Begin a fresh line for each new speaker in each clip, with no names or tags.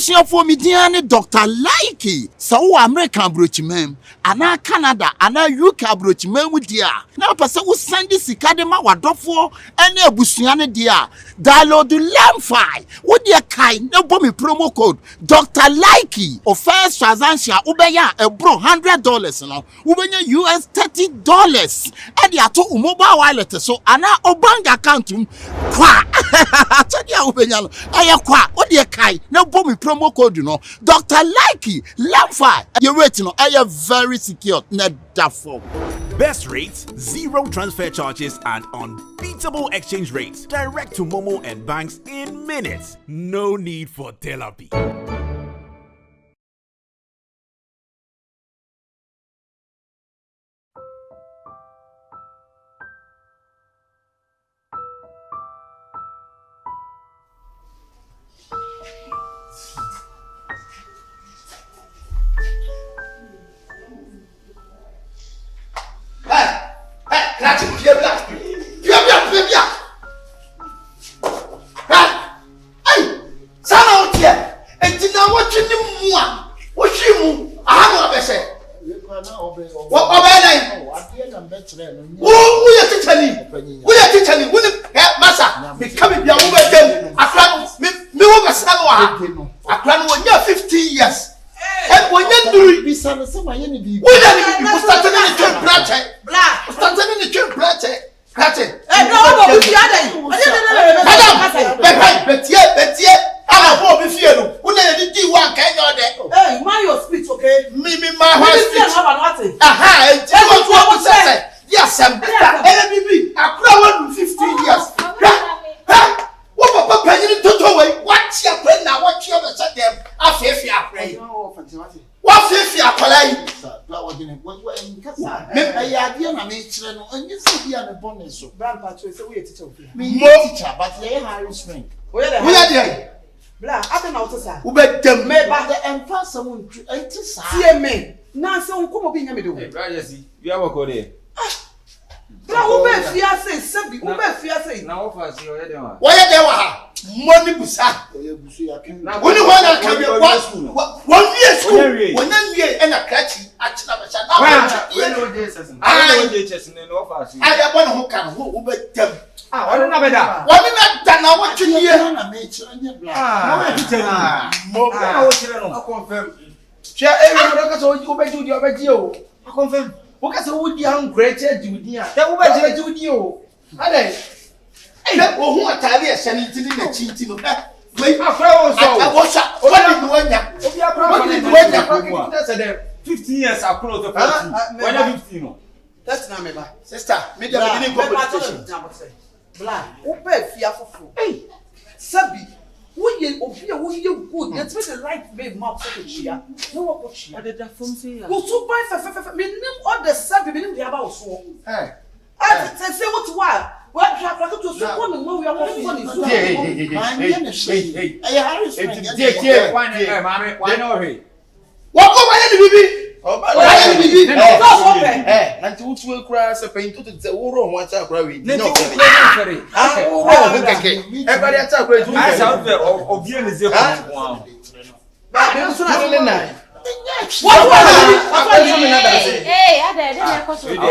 Abusia for me diane Dr. Likey. So American brochimem, ana Canada, ana UK brochimem with dia. Now person who send this academa wadofo any abusiane dia. Download the Lamfi. What dia kai no bomb promo code Dr. Likey or first transaction ubeya a bro $100 now. Ubenya US $30. And ya to mobile wallet so ana bank account kwa. Chadia ubenya aya kwa. What dia kai no bomb promo code you know. Dr. Likey Lamfi. Your rating no aya very secure. Not that for.
Best rates, zero transfer charges, and unbeatable exchange rates. Direct to Momo and banks in minutes. No need for therapy.
Teacher, but they high strength. We are there. Blah, I don't know what to say. Who bet them? But the empire someone to say me. Now, so come being a middle.
You have a code.
Blah, who bet fiancé, Sabby, who bet fiancé.
Now, first, you are
why are there? Money Busa. Only one that can be 1 year school. 1 year and a catchy. I want who can who bet them. I don't know better. What did I done? I want to hear.
I confirm. Share every you bet you over you. I confirm. What can so young great Judia? That will be you. Are they? Who are tired of sending to the cheating of that? Wait, I was up. What did you 15 years are close to 14. When are 15?
That's not me, sister. Maybe I didn't go. Black, who bet fearful? Hey, Sabby, who you good? That's what the right babe mouth for the cheer. No, what she added that from say. Who so buy for me, all the Sabby, the about so. Hey, I say what why? What have to support me? We are going to hey, why not? What over Oh, and to will crash a paint to the Uro once I cry. No, everybody attack great. I sound there of you is your one.
Hey, I didn't cost you. I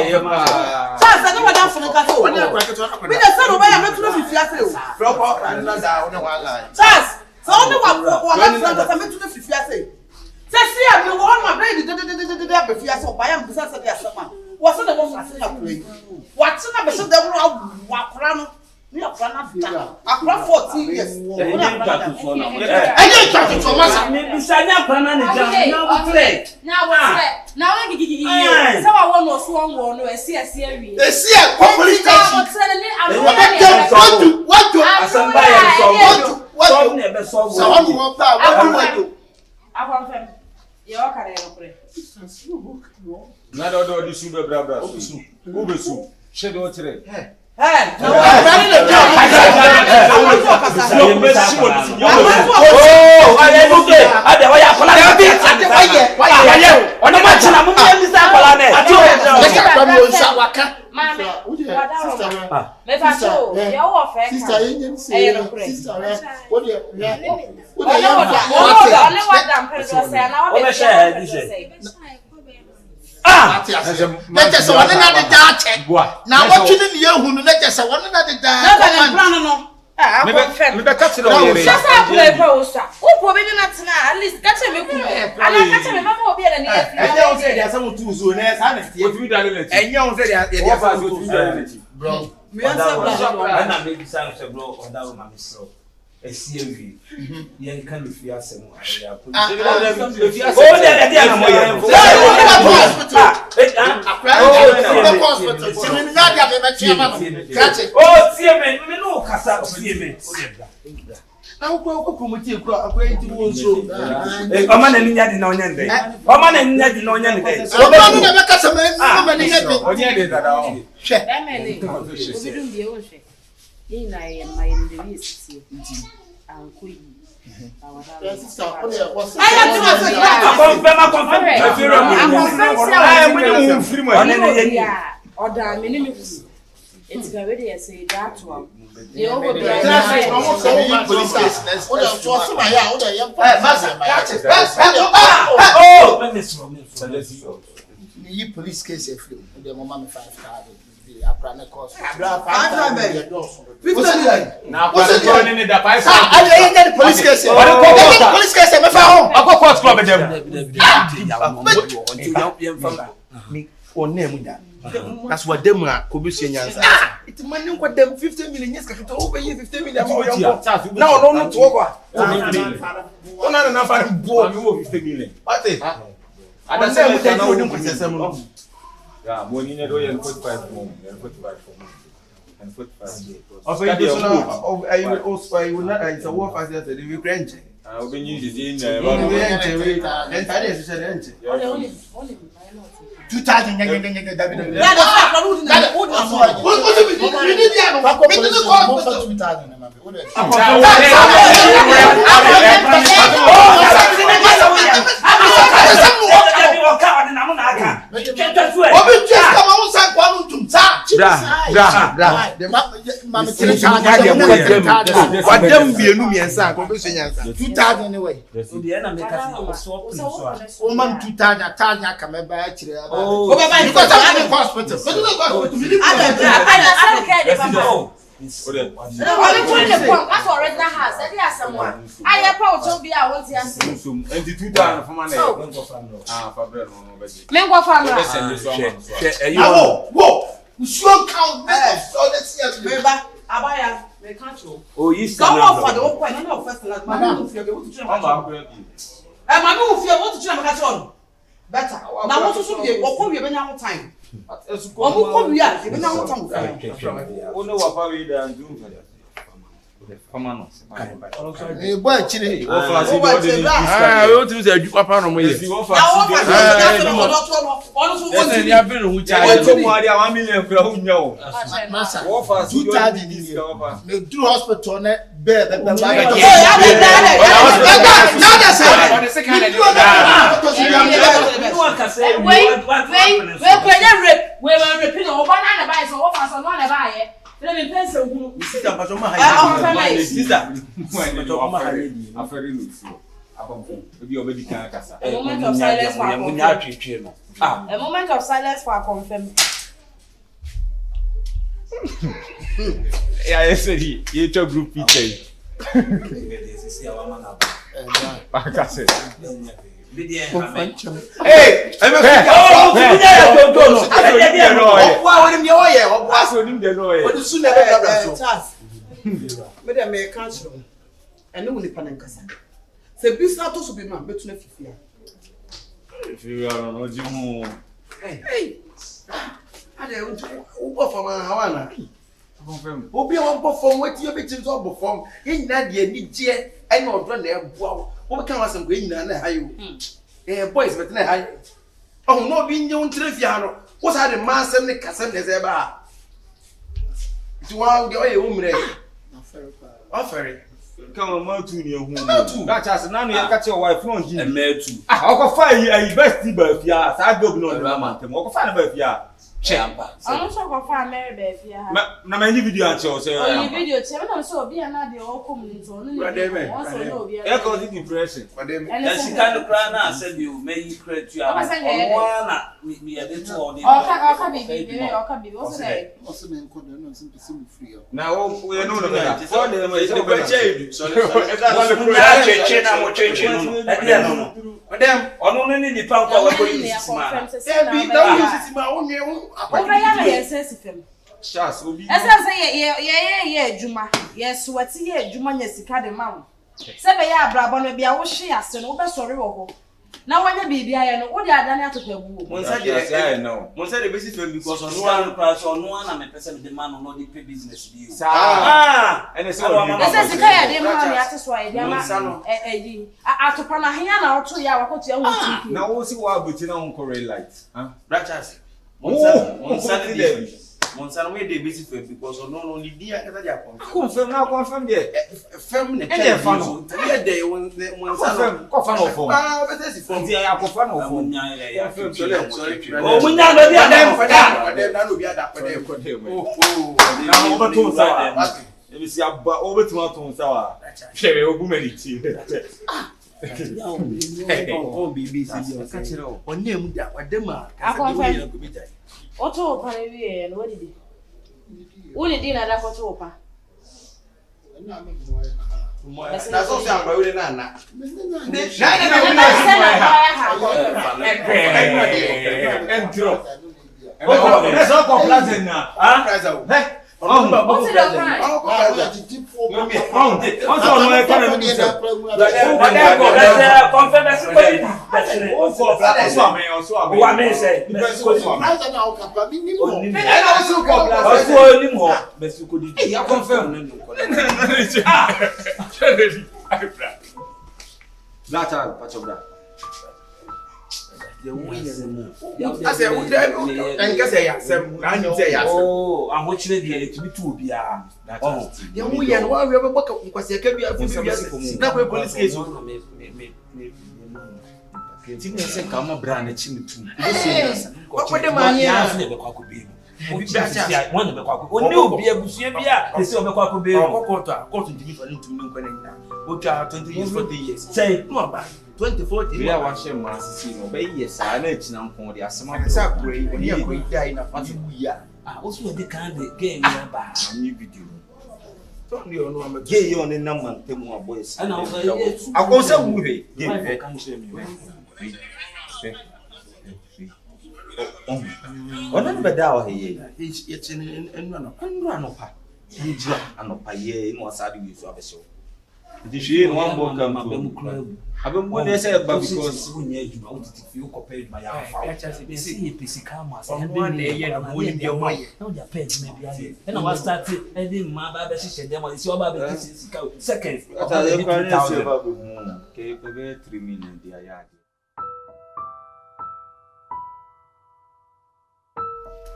know what I'm from the castle. We are son of I am not to the proper and not Charles, so only one I'm to the fiancé. Say, you want my baby, if you are so by him, besides the summer. What's the one what's the number? So they will walk around. We are from 14 years. I didn't talk to Thomas. Maybe Sanya Panani. Now, so I want no strong one, no, see a series. They see a complete what your career.
Not all the super brother. Ubesu. Shadow today.
Hey,
Let us one another check. Now what shouldn't you who let us one another
Me be catch no here.
Just have play post. Who probably not at least catch me. And I catch me mama obi na near.
And you say there some two zones and
What you done it?
and you say there are some two zones.
Bro.
Me answer
I na make sound say bro on that woman so. SCMV. Yen kan be fear sem area. Oh, there na mo yen. Oh, see me no kasa see me.
Now go promote you akwa iti wo so.
O ma na nya di na onye ndey. O ma na nya di na onye ndey.
O ma na be kasa me no ma ni hebi.
Onye dey that on.
Hwe.
Obidun bi e wo hwe. Yin na ye my university. Ankoyi.
Sister, what dey was?
AKOMFEM.
Oda me ni me fu. It's ga we dey say that one. The over
Police case next. What dey so my ya, what dey yam. Ni police case e free. The mama me 5,000. Aprana cost. 5,000.
Now what's it going in the pipe?
I get the police case. Police case me fa home.
I go court club them.
Me on name that. That's what them are Kobusi Nyansa. It's money what them 50 million years to over 50 million. No, no, to over. Oh, no, no, no, 50 million. What is? I don't say we take you.
Yeah, money na do yen 45 more. Yen 45 for me. And 45.
Also, I will also I will not it's a war fast that we grant.
We need the in
and that is a
2,000
what them be no me answer Kobusi Nyansa
2,000 anyway.
So the end make us so so.
Woman 2,000 tanya come by chire.
Oh,
because I'm in hospital.
That's original house. That is someone. I have to be I want to answer.
And the 2,000 for money. Fabre no beji.
Mengo family.
Whoa. We should count this. So let's see.
Beba, abaya, me can't you.
oh, you
Come on for the whole point. No first like mama if you want to change. Mama if you want to change my catch better. Now what to be or we be now time. Come here, we be now time.
Oh no, what we dey do for that.
Boy chile.
we want to say you papa no mo here.
Me do hospital na bed. Let me pencil who sister but my sister
Aferi no AKOMFEM obi obedi kan kasa
a moment of silence for AKOMFEM. A moment of silence for AKOMFEM.
yeah yes you to group picture
Hey, Obi won perform wetin you be to perform. Yin na de ni je ai na odro na eboa. Wo kan wasem ko yin na hayo. Boys bet na hayo. Oh no bi nye won trafia no. Wo sa de mansem ne kasem de ze ba. Ti wa de oye wo mre. Afere.
Come on, tu ni ehun.
That chance na no ye ka che wife no him.
Okofa yi university ba fia. Sa job no na mantem. Okofa na ba fia.
Champa.
I'm so confirmed Mary Baby.
Na my video and show say.
Oh, video chair. I'm so be another all community. Also no be.
E cause the impression.
And
She kind of cry now said you may create you. One me a little on the.
Okay, what's the name?
Also men call them some free.
Now we know the better. For them is the better.
So
Madam, on only the pound of
Charles will be.
Yes, Juma. Yes, what's here, Juma, yes, the mount. 7 years, Brabon, be our shares, and over sorry. Now, when you be, I know what you are done to the woo.
One said, no. One said the basic because on one price or no one, I'm a person the man on the pay business deal.
And it's all.
This is the guy, I didn't have to sway. I took on a hand out 2 hours.
Now, what's the word between Uncle Light?
Ratchas. Monsan we dey busy for because on no only dia kata dia
confirm now confirm there.
Fem ne
e fa no.
Dia dey when
confirm confirm no for.
Better si for.
Dia ya confirm no for.
Confirm sorry.
Oh munya no dia dem
na no bi ada for dem.
Oh. Na obeto sa. E bi si aba obeto aton sa wa. Hwe ogu maniti.
Oh BBC dia ka kire o. Onem da wadema.
Oto pare and what did he? Only dinner that for topa.
That's all sound by Nana.
Let's all go pleasant now.
What's it up?
I said, and guess I said, oh, I'm watching it to be too bia. Oh, young we and why we ever walk up because there can be a police case. Tinha se calma brana time tu. What the man here never quack be. One of the quack. One new be a busia bia. They say of the quack be. Court to give an into which are 20 years, 40 years. Say, no, about 20, 40 years. I want to mass, yes, I know it's not for the asthma. It's a great when you're going to die in a party. We are also the kind of game back on new video. Don't you know I'm a gay on the number, 10 more boys. And I go so movie. Remember that it's in run of her. And of a year in what's adding you to have a show. She one book club. I've been going to say about because you compared my on one day and winning your money. No, their pets maybe. And I was started and then my baby said, "Them is your baby seconds." Okay, 3 million.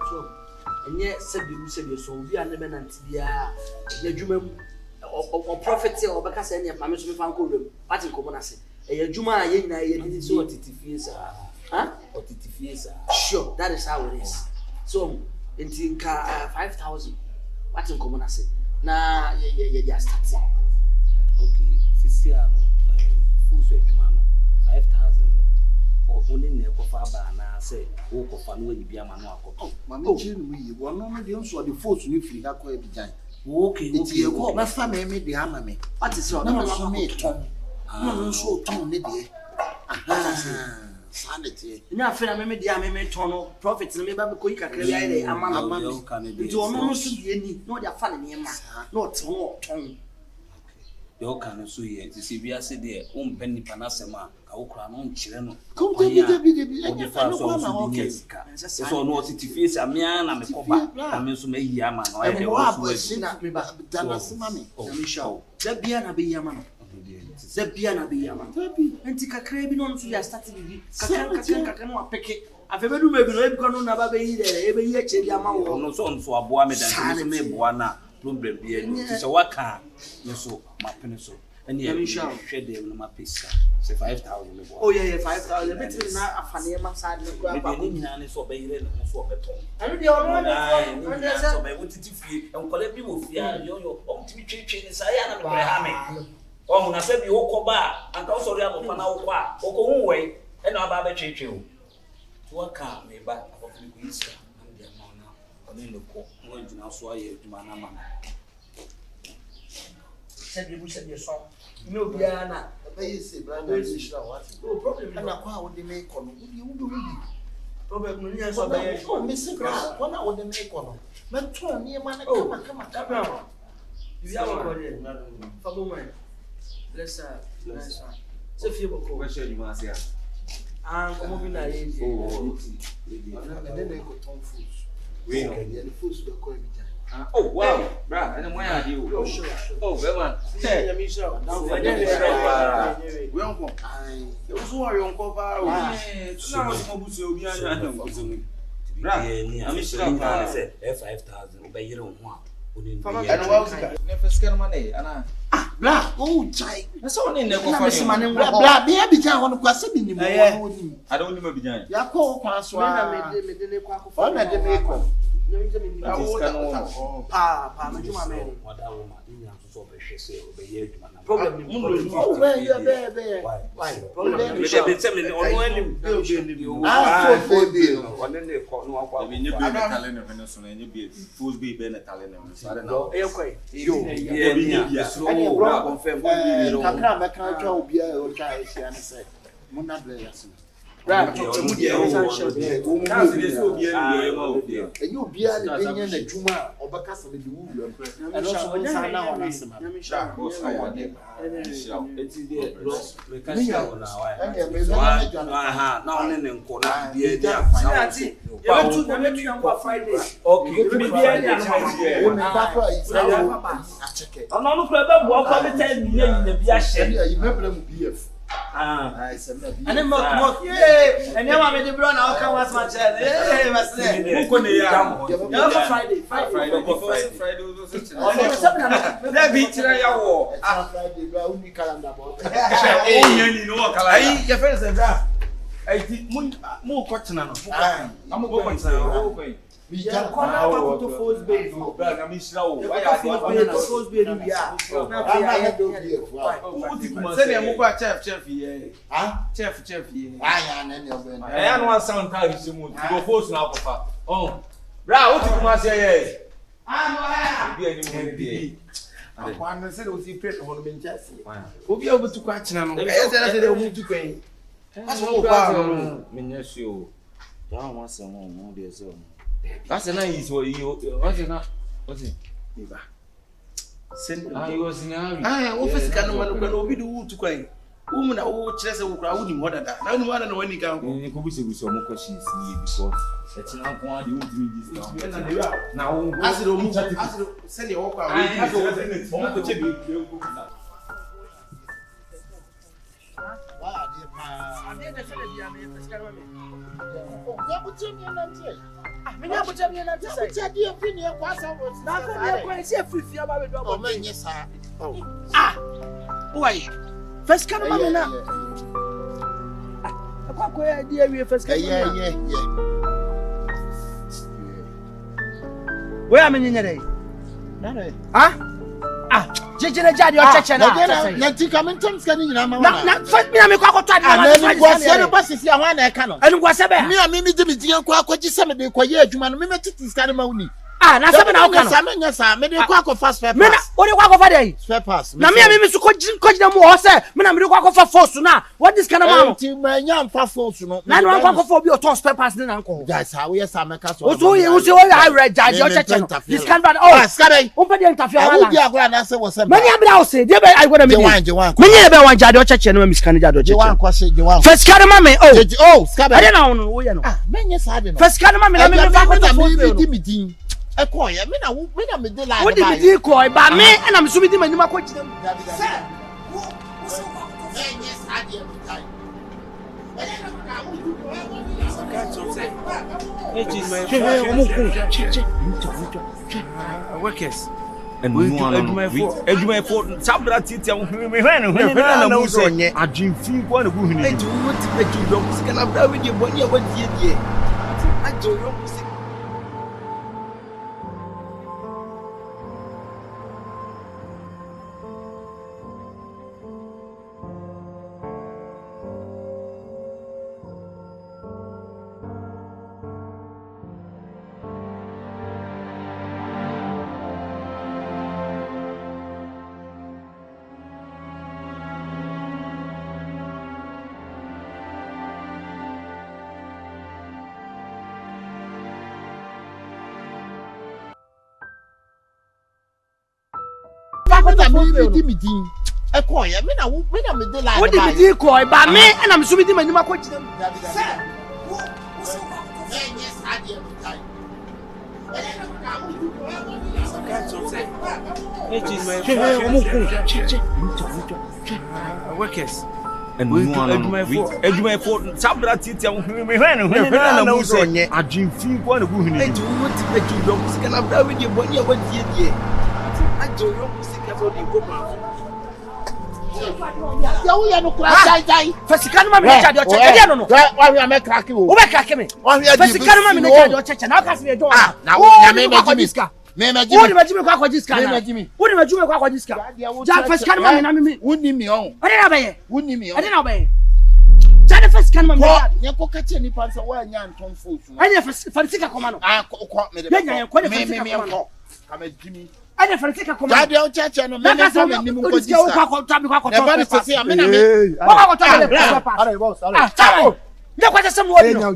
So, and yet, said you so we are never Nantia, the Juma or prophecy or because any of my Mr. Fanco room. What in common I say? A Juma, ye did so what it feels, huh? What it feels. Sure, that is how it is. So, in 5,000. What in common I say? Nah, yeah, starting. Okay, Fisiano, full Juma, 5,000. Only never far by now say, oh, for no, you be a man. Oh,
Mamma, we were not the answer the force you free. How could it be?
Okay,
okay. My family made the army. What is your number? No, so Tom, Lydia. Sanity.
Now, I made the army tunnel profits and maybe quick. I create a man. You almost see any, no, they're funny, not tongue.
Yo can so here to see we are said there penny panasema ka okra no nchire
come to be
so no face amia na mekoba na me so meyi ama no e
so na me ba dana sema me
na show da bia na be yama no da bia na be yama enti kakra bi no so ya start bi kakra no apeke afebedu mebi no e bi kono na ba be yi there e be yi eche bia ma wo
no so aboa me dan so me boa na problem bi e ti se waka no so mapene so
and you share them no mapisa. Say 5,000.
Oh yeah, 5,000. Between na afane ma side no kwa ba.
Ni nyina ne so be yire no so be ton.
Anu de ono na
so be wotiti fie. Enkole bi wo fie yo o mtimi twetwe ni sa ya na me bre ha me. O na se bi wo koba anka so ri amofa na wo kwa. O ko hu we e na ba be twetwe o. To waka me ba afofili ku isa na de ma na. Oni le ko mo jina so aye adwuma na ma.
Se bi bu se bi so. No biana.
Pay say brand new what?
No problem.
And akwa wo de make on. Wo
Problem no nya so be.
oh me say bra, one wo de make on. Me ton ni ma na kama.
You have a body. Fabo man. Bless her. Se fie boko.
Where should you want to see?
Como bi na ye.
Oh, and then they go ton food.
We know.
The food be call me.
Oh wow, bruh, and why are you?
Oh sure.
Oh, man.
Hey, ya mi show.
We on go. You so worry on cover.
Na mo mo busi obi anya na mo busi mi.
I'm sure say 5,000 be yire ho a.
And what was it?
Ne fisker man e ana.
Bra, oh chai.
Na so ne ne ko
Na
fa
me se mane bra, me abija ho no kwase bi ni mo woni.
Ada woni ma bijan.
Ya ko kwa so a.
Me de ne kwa ko.
O na de me ko.
Pa, me juma me.
Wada wo ma ni nyan so be hwe se be ye adwuma na.
Problem ni.
Oh, where you be? Why?
Problem
Me dey tell me ono anim.
Ah, so baby.
One ne ko no akwa.
Bi ne bi na talent no so na nye bi fools bi be na talent no so ada na.
E kwai.
Yo, bi so bra confirm go bi ro.
Kakra me kan twa obi a o twa e sia ne se. Mo na bre yaso.
Right.
Mu dia o. Ka se dey so bi ani yo ma obi.
Enye obi a ne benya na dwuma obeka se de wu wu. E no so nsa na ho na sema.
Boss awade.
Eti dey bro, me ka sha na wa.
Enye me na me dwa na.
Aha, na one ne nko na bi e dia.
Ati, you metu yan kwa Friday.
Okay, bi bi e dia na
O me ba kwa isa o. A cheke.
ono no kura be bo kwa be time ni na bi a hye.
Enye yi mebra mu BF.
Ah,
Ai se na bi.
Ane mo, yeah. Ene ma me de bro na o kan was ma chele. Eh, masle.
Mu ko ne ya.
Ya for Friday.
Friday so so.
Ono se na.
Na bi tira ya wo.
Ah, Friday bra uni calendar bo.
O nya ni no kala.
Ai, ya fere se bra. Ai ti mu ko tena no.
Amu ko tena.
Bi
Ya
ja
kona kwa to force base.
Bra ga mi shira wo.
Why are force base ni ya?
na na do BF. Wow.
Se ne mu ko chef ye.
Ah,
Chef ye.
ah ya na ne obe na.
Eh anu sound tag si mu. Go force na akofa. Oh. Bra, o ti kuma se ye.
Ah,
Bi ani mu bi.
Akwa na se o si pray ho no me nchase. Obi a obutu kwa chena no. E se na se de o mu tu kwen. Aso mo ba no.
Menye si o. Ya wa se mo de se o. That's a nice what you what's it not? What's it?
Iba. Send
I was in a
ah, office kan no man ko obi du tu kwen. Wo mu na wo kire se wo kra wo ni mo dada. Na ni mo dada wani kan ko.
ni ko bi se mo questions ni because it's na ko ade wo timi dis
Na de wa.
na wo
Asiro mu asiro send your work out.
mo ko che bi ko na
Wa de pa.
ade na se bia me fiskar ma me.
Ya buti mi na ntie.
Me nya bucha me na
Ya buti ade fi ni kwa sa wo.
na ka me kwa se free fia ba be do
O
abo.
me nye sa. Oh.
Ah. Why? Fiskar ma me na. Kwa kwa ya dia wi fiskar ma.
Yeah.
Where am I nyere?
Nare.
Ah? Ah, jejere jade o cheche na.
Na ti kamentem ska ni nyina ma
Na first me na me kwa ko twa
na na go se no basisi a wan na e ka no.
Enu kwa sebe.
Me a me di me dian kwa akwaji se me de kwa ye adwuma no me titi ska ni ma uni.
Ah, na sebe na o ka no.
Me nya sa me de kwa ko fast spare
Me na
pass.
o de kwa ko fa dey.
Spare pass.
Na me so ko jina mu o se me na me de kwa ko fa force na. What this kind of man?
Ti ma nya mfa force no.
Na no kwa ko fa obi o to spare pass ni na nko.
Guys, how we say make us.
O so ye o se o ya red jade o cheche no. This kind of oh,
ska dey.
o pe dey interfere
I
wala.
will be agora na se wo se.
Me nya bra o se, dey be I go na me.
Je wan.
Me nya be wan jade o cheche no me scan jade o
Je
cheche.
wan kwase je wan.
First kind of man oh.
Oh, ska dey.
Ade na o no o ye no.
Ah, me nya sa dey no.
First kind of man na me fa ko to
me
force.
di me din. E ko ye me na me dey line.
What did you call ba me na me so me di mani ma ko jina.
Workers.
and we for sabra titia me when na mu so adwinfi kwa na gu hini
Enti wo ti peju yo musika na bra we de boni e wadie die. Ajo yo musika.
Meeting. A coin, I mean, me de la.
What did you call by me? And I'm submitting my new question.
Yes, I did.
Workers.
And we for sabra titia me when na mu so adwinfi kwa na gu hini
Enti wo ti peju yo musika na bra we de boni e wadie die. Ajo yo musika so di go
Ya wo ya no kra dai.
Fasika no ma me charge o cheche no no.
Wa we am crack wo.
Wo be crack me. Fasika no ma me charge o cheche na ka se me do.
Na wo ya me jiska. Me jiska.
Wo ni ma jimi kwa kwa jiska na. Wo ni ma jimi kwa kwa jiska. Ja fasika no ma me na me.
Wo ni mi on.
Ade na be.
Wo ni mi on.
Ade na be. Ja de fasika no ma me.
Nye ko ka che ni pansa wa nya nton fosu.
Ade fasika koma no.
Ko me de.
Ya ko de fasika koma no.
Ka me jimi.
Ade fasika koma.
Ja de o cheche no me na me ni mu ko jiska.
Kwa tabi kwa
E ba ni se am na me.
Kwa tabi kwa.
Are boss, are.
Ah, tabi. Nda kwa sese mo odi no.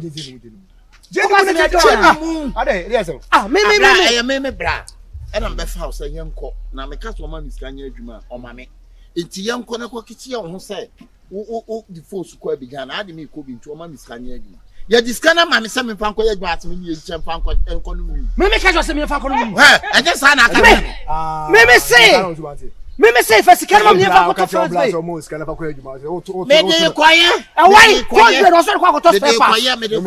Me bra. And I'm befa house yanko. Na me ka so ma miskanya adwuma o ma me. Enti yanko na ko kichi ya ho say o the force ko abiga na ade me ko bi nti o ma miskanya adwuma. Ya diskana ma me se me fanko ya adwuma atme ni enche fanko enko no mi.
Me ka so se me fanko no mi.
E je sa na ka.
Me say fasika no me fanko to first day.
Me de kwaye.
Why? Ko de no so kwa to spare pass.
Me de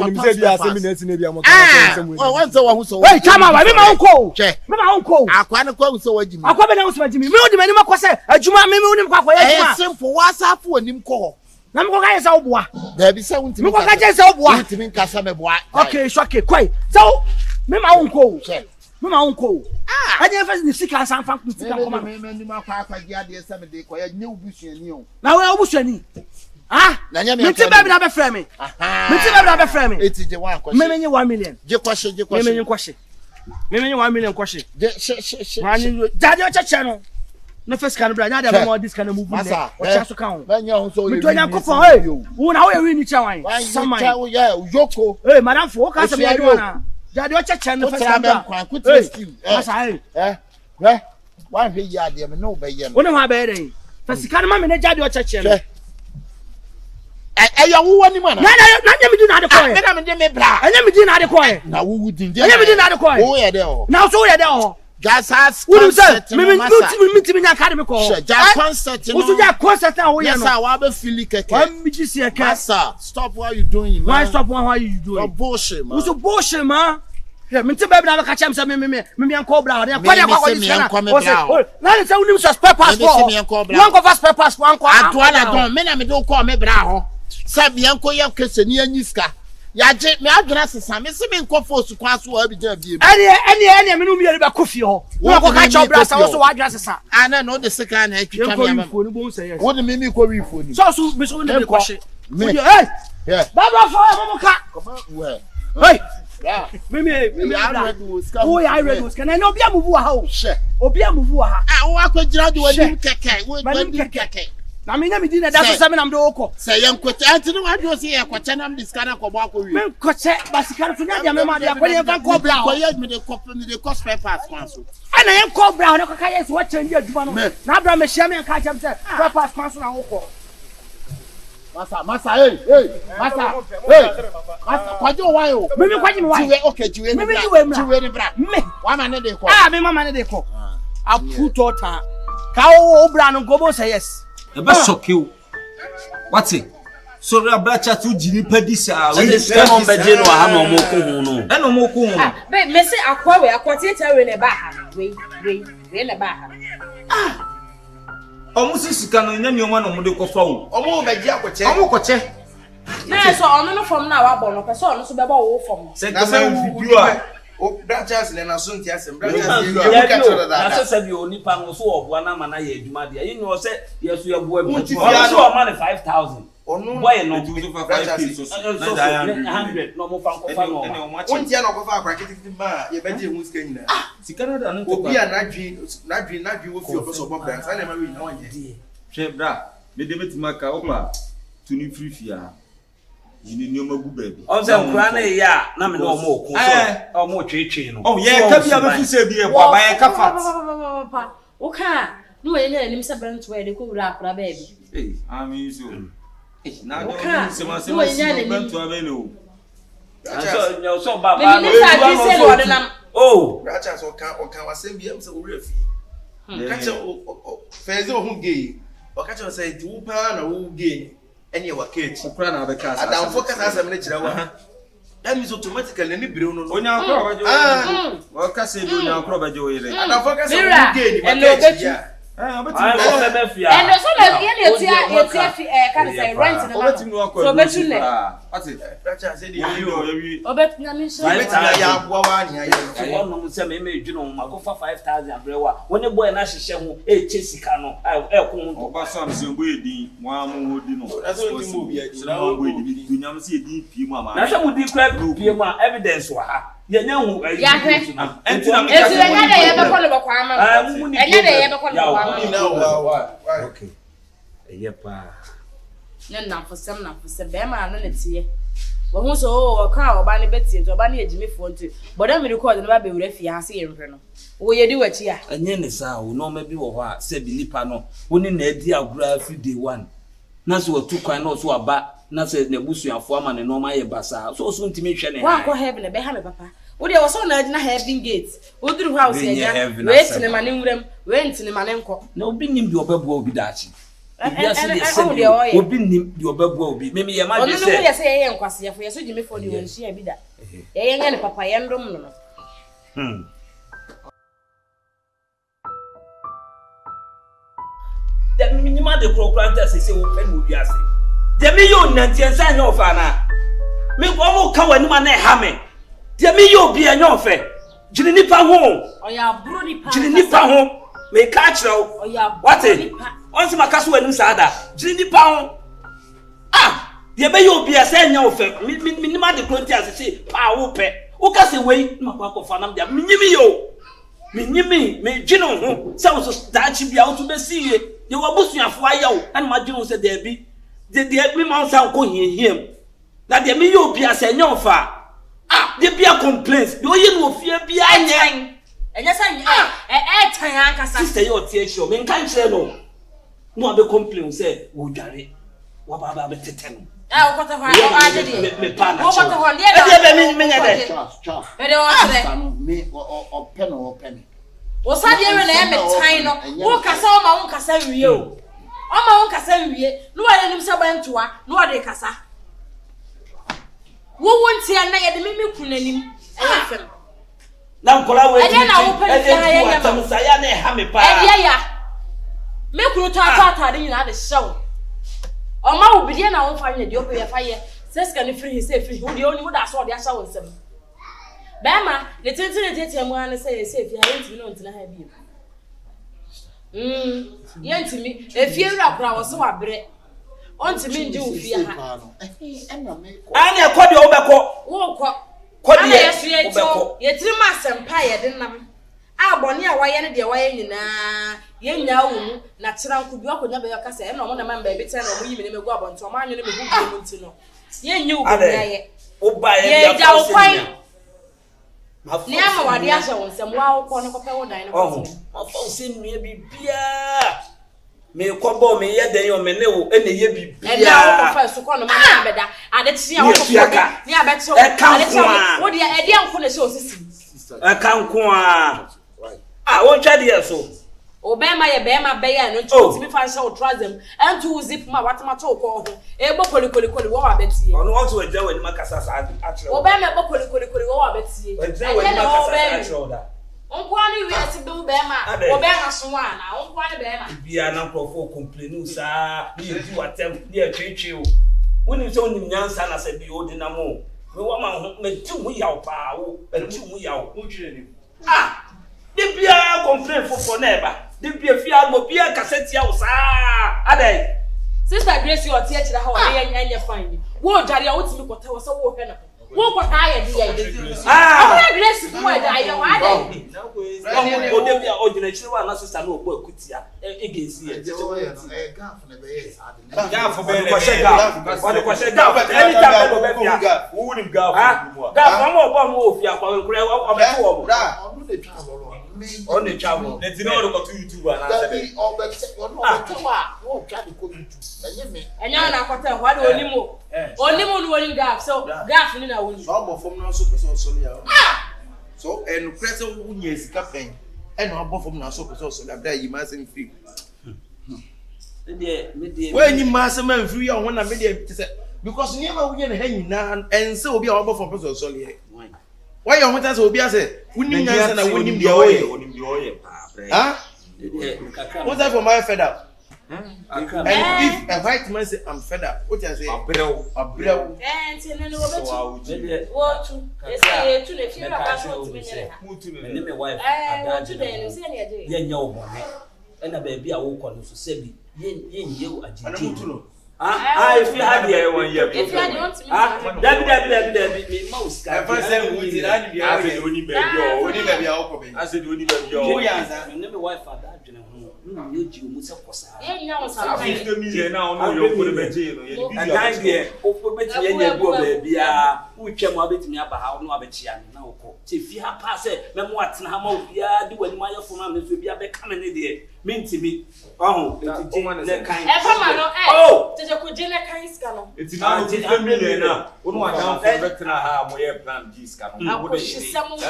Wait, chama wa me ma unko. Me ma unko.
Akwa ne kwa so wajimi.
Akwa be na usuma jimi. Me odi mani makwa se adwuma me unim kwa kwa adwuma.
Simple whatsapp onim ko.
Na me ko ka yesa oboa.
Da bi se wuntimi.
Me ko ka yesa oboa.
Wuntimi nkasa me boa.
Okay, so okay, kwai. So me ma unko. Me ma unko. Anya fa ni sika san fa ku sika koma.
Me ni ma kwa gi ade se me de ko ya nye obusuani o.
Na we obusuani. Me ti baby na be frame me. Me ti baby na be frame me.
Eti je wa ko.
Me menye 1 million.
Je kwashe.
Me menye kwashe. Me menye 1 million kwashe.
Je
Mani daddy o cheche no. No first can bra nya dey more this kind of move me. O cha so kan.
Banya ho so.
Me to nya kofo hey. Wo na wo ye wi ni cha wan.
Samai. Ya yoko.
Hey madam fo o ka se me do na. Daddy o cheche no first can bra. Masa hey.
Wa hwe ya de me no be ye.
Wo ne ho abe dey. First can ma me na daddy o cheche no.
Ya wo wani mana.
Na nya me di na de ko ye.
Na me de me bra.
Anya me di na de ko ye.
Na wo wudin de.
Anya me di na de ko ye.
Wo ye de o.
Na so ye de o.
Gasas.
Wo say me nya ka de me ko.
Ja concert no.
Wo so ja concert na wo ye no.
Yes sir, wa be feel keke.
Wa mi ji se ke.
Sir, stop what you doing, man.
Why stop what you doing?
Stop bullshit, man.
Wo so bullshit, man. Yeah, me baby na ka chem say me anko bra. Na kwa dis kana. Na le say unim so spare passport. One go spare passport anko.
Atuala don me na me do call me bra ho. Sabi anko ye kese ni anyiska. Ya je me adwena sesa me se me nko force kwa so abi ja bi.
Any me no mi be kofi ho. Wo ko ka chem bra sa wo so wa adwena sesa.
Ana no de seka na atwitwa me am. Wo de me ko wi foni.
So me so de ko she. Hey.
Yeah.
Baba for mo ka.
Come on.
Hey.
Yeah.
Me
I read was come.
Oh, I read was. Can I no be a move ha?
She.
Obi a move ha.
Ah, wo akwagira de wani keke. Wo wani keke.
Na me na me di na da so se me na me do okọ.
Say yankote anti no wadwo se ye kwache na me diskana ko bọ akọ wi.
Me kwache basika so nya dia me ma dia ko ye van ko bra.
Ko ye me de copy me de cost papers kwanso.
Ana ye ko bra no ka ye so wa change aduma no. Na bra me hia me ka chem se papers kwanso na okọ.
Masa, hey. Masa, kwaji wa yo.
Me kwaji me wa.
Jiwe okay, jiwe ni bra. Jiwe ni bra. Me. Wa ma ne de ko.
Me mama ne de ko. A putota. Ka o bra no go bo say yes.
E be shock you. What it? So we abra chat u jini padi sa. We dey come be je no ha no mo ko hu no. E no mo ko hu.
Be me say akwa we akwa tietia we ne ba ha.
we na ba
Omo sisika no nya nioma no mo de kofa wo.
Omo be ji akoche.
Omo koche.
na so ono no from na wa bo no pese ono so be ba wo from.
Se ka se video a.
O branches le na so ntia sem.
Branches
Branches
you
catch that.
Na so say bi onipa no so oboa na ma na ye adwuma de. You know say yeso ye boa bi.
So
man 5,000.
Ono
boy no
do so for 5 pesos.
100 no mo fan ko fa no.
Ontia no ko fa akwa kitikiti ba ye be je hu sika nyina.
Sika no da no to.
Obi a nadwi wo fi oboso bob dance na ma we na onye.
Hwe bra, me de metima ka opa tuni free fia. Yini nioma gu baby.
On say nkura na ya na me no mo ko so. O mo twetwe no.
Oh yeah, ka bia be fi se bi e baba ye ka fat.
Papa, o ka no we na nim se brand we de ko wura akura baby.
Eh, ami so. Na do se ma se
no
ma
we nya
si
ni
bantu abelo.
So nyo so baba
me ni sa di se lo de nam.
Oh,
Branches o kan wasem bi am se wo refi. Catch o feze o hu gay. O catch o say ti wo pa na wo gay. Any wa cage.
Okra na be ka sa.
Adam focus asem na kira wa. That means automatically ni bire no.
Onya akro ba je. O ka se bi onya akro ba je o yire.
Adam focus on gay ni ma cage ya.
Obeti
I go be fia.
And so na ye tie can say rent na.
obeti no akro.
So betu ne.
Ati.
Branches say di
Yo.
Obet na me so.
ya aboa wa ni aye.
So no say me edwino ma go fa 5,000 abrewa. Woni boy na hyehyɛ ho chesika no ko ho.
Oba sam se mbo edin mo amu hodi no.
That's what you move ya.
Na mbo edin dunyam se edin pie mu ama.
Na hwɛ mu di kra pie mu evidence wa ha. Ye nya hu
Ya hwɛ.
Entina me
Esi nya de ye be ko le be kwa ama. Enya de ye be ko le be kwa ama.
Okay. Eye pa.
Na fosem be ma na tie. Wo hu so o ka oba ne betie to oba ne ejimefo nti. Boda me record no ba be wura fie ha se ye nhwe no. Wo ye di wachi a.
Enye ne sa wo no ma bi wo ho a se bi nipa no. Woni na adi agura fi day 1. Na so tu kwan no so aba na se na busuafo ama ne no ma ye basa. So ntimi hwe ne.
Wa ko heaven be ha me papa. Wo de wo so na adi na heaven gate. Wo duru house ye ja. We tine ma ne nwuram, we ntine ma ne nko.
Na obi nim bi obebua obi daachi.
Obi
nim di obebua obi. Me ye ma
je
se.
Ono no ye se ye nkwase ye fo ye so jimefo di won hia bi da. Ye nya ne papa ye ndom no no.
The minimum de crocranta se wo pen wo biase. De me yo nantiensa nya ofa na. Me ko mo ka wani ma na ha me. De me yo bi anya ofe. Jini nipa ho.
Oya bro nipa.
Jini nipa ho. Me ka kire wo.
Oya
what it? Once ma kaso wani sada. Jini nipa ho. Ah, de me yo bi asa nya ofe. Minimum de crocranta se pa wo pe. Wo ka se wei ma kwa ko fa nam dia. Minyimi yo. Minyimi me jino ho. Se wo so daachi bia wo to be siye. Ye wabusuafo ayawo an ma dwunu se da bi de me ma nsan ko hiehiem na de me ye obi asenya ofa ah de bia complaints de oye no ofie bia anya
enya san tan ankasa
sister ye otie show me nkan kire no be complain say wo dware wa baba be tete no
ah wo kota ho a de
me pa na
wo kota ho de
be me nya de
Charles.
de wo kota
Me o pen.
wo sa de we na me tan no wo kasa o ma wo kasa wiye o ma wo kasa wiye no wa nim se bantoa no wa de kasa wo wonti na ye de me kunanim fm
na nkola we
e de na wo pa ni ha ye nya
ma saya na ha me pa
e de ya me kunu ta de nyina de hyew o ma wo bidie na wo fa nya de o pe fa ye seska ni free se free wo de oni wo da so de ahya wo nsem Bema, the tete mu an say fi ha yenti no ntina ha bi. Yenti mi efie wura kura wo so wabre. Ontimi nje wo fie ha.
Anya ko de obekọ.
Wo kọ.
Ko de obekọ.
Ye tiri ma sempa ye de nam. Abone a waye ne de waye nyina. Ye nya wo mu na kira nku bi akonya be yakasa e na mo na man ba bi tena no mo yimi ne megu abonto ma anyo ne megu bi mu ntino. Ye nya wo bi ye.
Oba ye
ya ko ni ama wadi asha wonsem wa wo no kope wo dan no
ko ma fa nsem nua bibia me kobo me ye den yo me ne wo ene ye bibia
e na wo fa su ko no ma na beda ade ti ya wo ko ni abete wo ade ti wo de e de anko na se osisi
e kan ko a wo twa de so
o be ma ye be ya no ti mi fa sha wo trouser and to zip ma watama to ko ho e bo kolikoli wo wa betie
ono won to agya wani makasa sa atre
o be me bo kolikoli wo wa betie
e na wo makasa atre oda
Onkwane we ati do be ma. Obe na so wa na. Onkwane be ma.
Bia na profo complain sa, ni do atem, ni atwetwe o. Woni so nim nyansa na se bi odi na mo. Me wa ma me ti mu yaw pa wo, ti mu yaw. Wo twire ni. De bia complain for neighbor. De bia fia mo bia cassette ya wo sa. Adai.
Sister Grace you oti akira ha o ye fine. Wo dware ya wotimi kwota wo se wo hwe na. Wo kwata ya di ya. Grace mo da ya wa adai.
O de bia o jina chire wa na sister no ogbo akutia. Egesi ye.
Gaf na be yes ade.
Gaf be le.
Kwashe gaf. Anytime go be gaf. Wo woni gaf mo. Gaf mo obo mo ofia kwa nkure obeto wo mo.
Onu de twa bolo.
On the travel.
Let's know go to YouTube and answer.
Dabi obete ono obetwa wo twa de ko YouTube. Enye me.
Enya na kwata hwa de onimo. Onimo no woni gaf. So gaf ni na woni.
So abo fom na so person so ya. So en press wo nya sika pen. En abo fom na so person so da yi ma sem free.
Me
When you mass man free on when I made it because near my win hanging and so be our for person so here. Why you want us to be as a winning answer and winning the oil? Huh? What's that for my fed up? And if a white man say I'm fed up, what I say? A bro.
And no what to say to the funeral to
me wife. And a baby I walk on so say you agitated. If you had the 1 year, if you had me mouse. I first said, we did not be only baby. I said, only baby. I never wife for that. You must have cost. I 50 million now. You put a baby. And I dear, over baby, who came up with me about how no abechian now. If you have passed it, memoir, and how much you are doing my phone, if you be a becoming idiot. Mean to me. Oh, it's now 50 million now. One down for Betina, where plan G's can. I would say someone.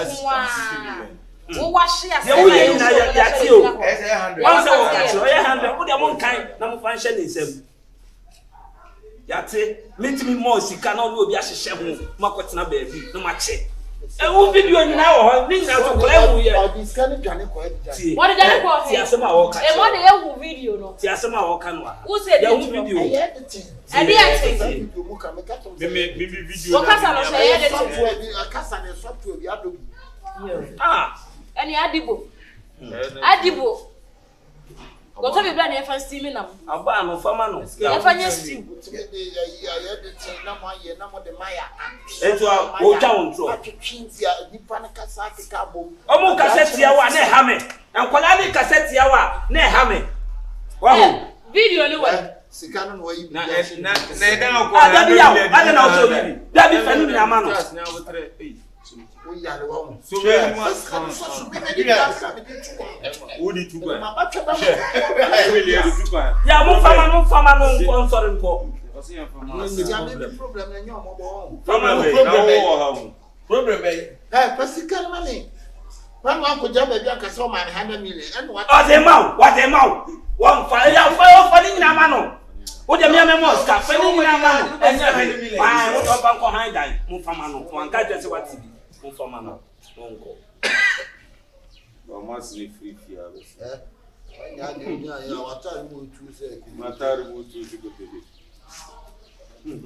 Oh, wash it. That's you. Once I catch you, 100. Put your own kind. No function is him. Yate, mean to me more. She cannot be a shamu. Makotina baby. No match. Who video now? Ning na to play here. This kind of Johnny quiet.
What did I call him?
Tiasema wo ka.
E mo de ewu video no.
Tiasema wo ka no.
Who said
the video?
Editing.
Me video.
What kasa no say editing?
Kasa na software bi adobe.
Any adibo. Adibo. Go to be brand e fan steam na.
Aba no fama no.
E fan ye steam.
Na mo ye na mo de maya.
Eto o twa won tro.
Atwinti a nipa na kasa akeka bom.
Omo cassette ya wa na ha me. Enkwala ni cassette ya wa na ha me. Wa ho.
Video ni wa.
Sika no wa yi.
Na dan ko.
Da bi ya. Ada na o so bi. Da bi fa ni na ma no.
O ya le wa.
So we Udi tuba.
Ya mo fama no nko nsori nko.
Problem na nyo mo bo.
Problem
eh pasika na me. Wan wan ko jaba bi aka so man 100 million. And what?
What the mau? Wan fa ya fa ni na ma no. O de me mo ska fa ni na ma no. Ah, o do ban ko han dai. Mo fama no. Wan ka je se what bi. Mo fama no. Nko.
Ba mas ni free here.
Ya watari mo tu se.
Matari mo tu se ko tebe.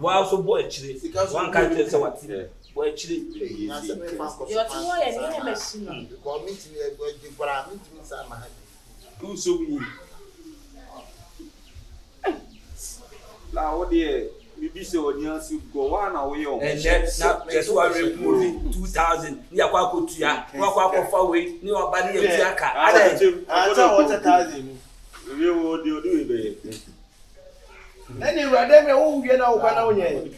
Wa so boy chire. Wan ka je se what bi. Boy chire.
Na se me fa ko.
Yo ti wo ye ni machine.
Because meet me go di para meet me sa ma ha.
Tu so wi. La o de bibi se oni ansi go wa na wo ye o.
And na just wa remove 2000 ni akwa kotua wa kwa fa we ni wa ba ni etua ka ada
ata water 1000
we wo de odi we be
any rade me wo wie na wo ba na wo nye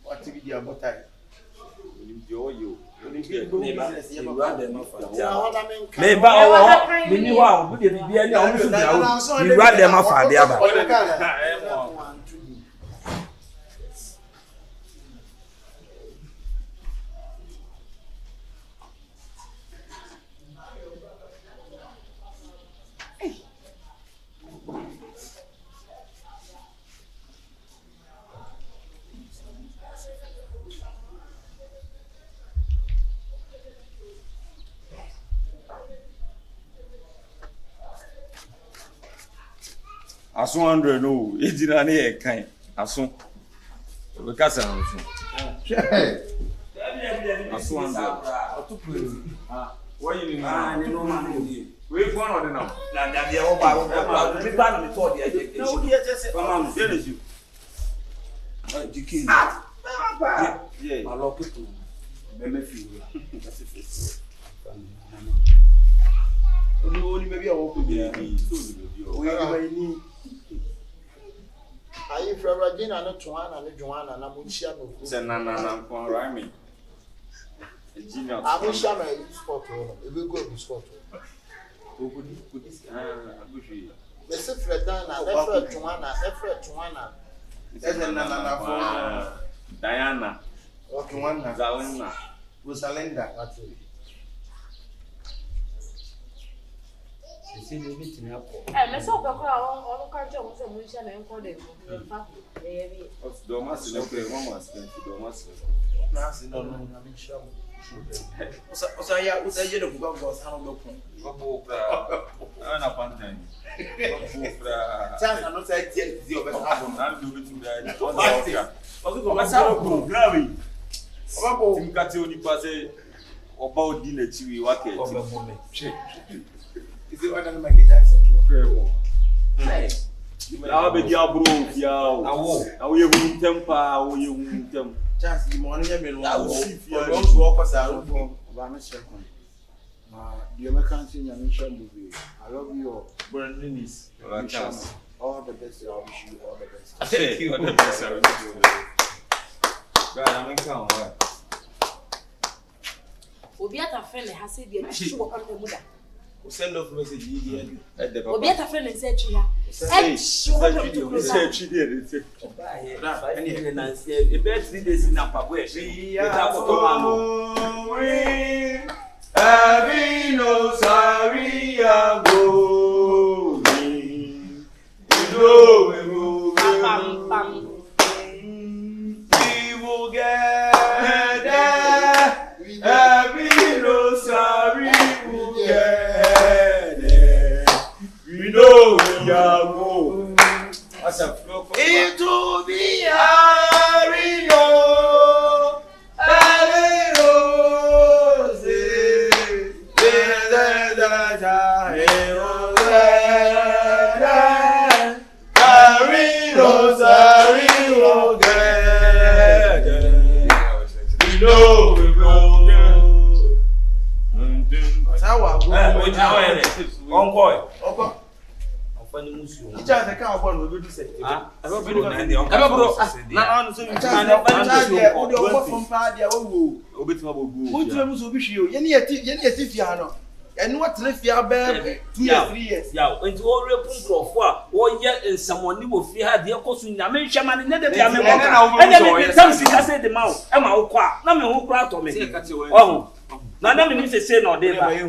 what be dia botai
ni di oyo
me ba o me ni wa o de bibia ni o so bia o ni ra dem afa de aba
Aso 100 no. Ejina na e kan. Aso. We ka say aso. Aso 100.
Otupu.
What you mean?
Ni no man dey.
We go on or now.
Na da dey o ba me ba na me to dey aje.
Na wo dey say.
Mama, say you.
Dikin.
Yeah.
Ma lo ketu.
Me feel. That's it.
Oni maybe I won't be there. We ni.
Ayi Febra Gina no Joanna na Munchia no.
Say na kon right me. Genius.
Amusha na sport no. E be go sport. The Fred Joanna,
Na for
Diana.
okay one na.
Zalina.
Rosalinda.
Me so pe ko awon kan je mo se mo nse na enko de ko fa e bi
Do mas no play one was spent do mas.
Na si no na me sham. Osa ya je de buga go sa no go kun.
Go pra. Na pantan. Go pra.
Chance no say tie di obe sa bo.
Na do bitu da. Oso go sa go grave.
Oba bo.
Tim kate oni pa say oba odi na chiwi wa ke.
Oba bo me. Is it other Michael Jackson?
Incredible. Now be dia bro dia o. Awo ye hu tempa, awo ye hu tem.
Chance the morning me no.
Awo si fi a.
Don't go for sa ro.
Oba me second. The American senior mission movie. I love you.
Brandon is.
All the best. I wish you all the best.
Thank you. All the best. God, I'm in count.
obi ata friend ha se bi e shi wo kan mu da
Send off message here.
obi ata friend se twi ha e shi wo kan mu
Say chidi dey.
Any Nancy, a bed 3 days in Apabu.
Avino Saria go. You know we move. We will get there. Avino Saria will get there. We know we are going. It will be Arino.
And what if you are 2 years, 3 years?
Yeah, and to all report for 1 year and someone will fear the cost in Yamisha man, and then the some say the mouth, and my qua, no me who cry to me. Oh, now let me say no, they are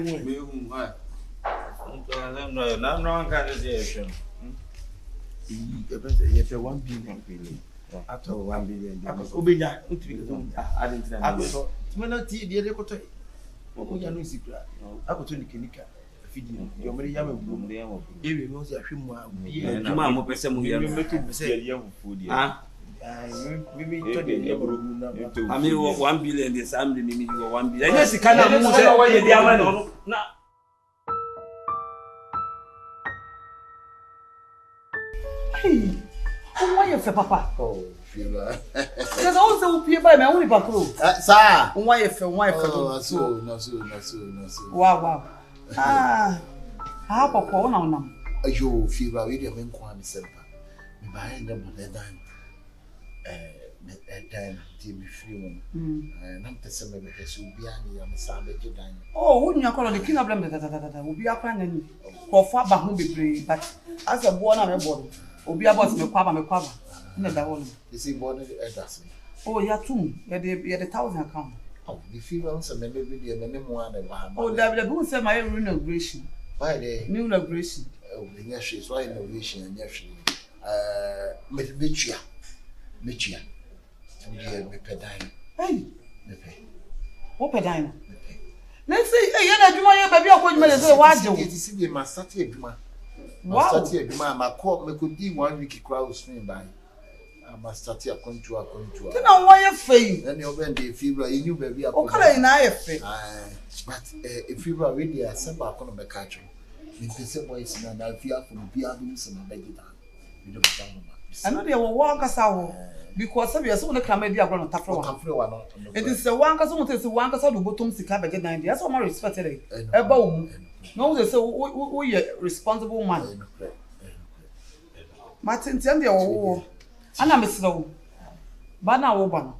no organization.
You pay 1 billion. After 1 billion, Obinya, I didn't know. Tea, the other Oya no secret. Akoto ni kenika. Fidi. Yo mere ya mebum de yam. Ewe mo se ahwe mu a.
Juma mo pese mu ya.
Ah.
Maybe to the neighbor.
I mean 1 billion this am the mimi 1 billion. Yes, can na mo se we dey am no. Na
hey why you fe papa
Oh, Fila.
because also pie by me woni pakro
Sir.
why you fe
No, so.
wow papa wona wona
Ayo, Fila, we dey men kwa me sempa. Me buy them on the dime. Dime, me free one. Nam pese me be so bia ni am sa be dime.
oh woni akolo the king of them obi akwa ngani ko fa ba ho bebre but as a boy na me boy obi about me kwaba na da won
You see, born elders.
oh ya tum ya the 1000 account
Oh, the Fila on some maybe the name one and one.
oh the who say my inauguration
Why they?
new inauguration
Oh, the next is why innovation and actually Michia. Me pay dime.
hey
Me pay.
what pedina let's say hey na adwuma ye baby akwa adwuma le say wa je
You see the master adwuma. Wow. Start here, my call me could be 1 week crowd swing by. I must start here contour.
Then I want your face.
Then you when they feel you knew baby.
Okay, in I face.
But if you are really a simple economic be catch you. If you say boys and I fear for be having some beg it down. You don't sound.
I know they will walk us out because some years on the camera they are going to tap from. It is the one cause someone says one cause of the bottom sick have a good 90. That's all my respected. A boom. No, they say we are responsible man. Martin tell you, and I'm slow. But now, one.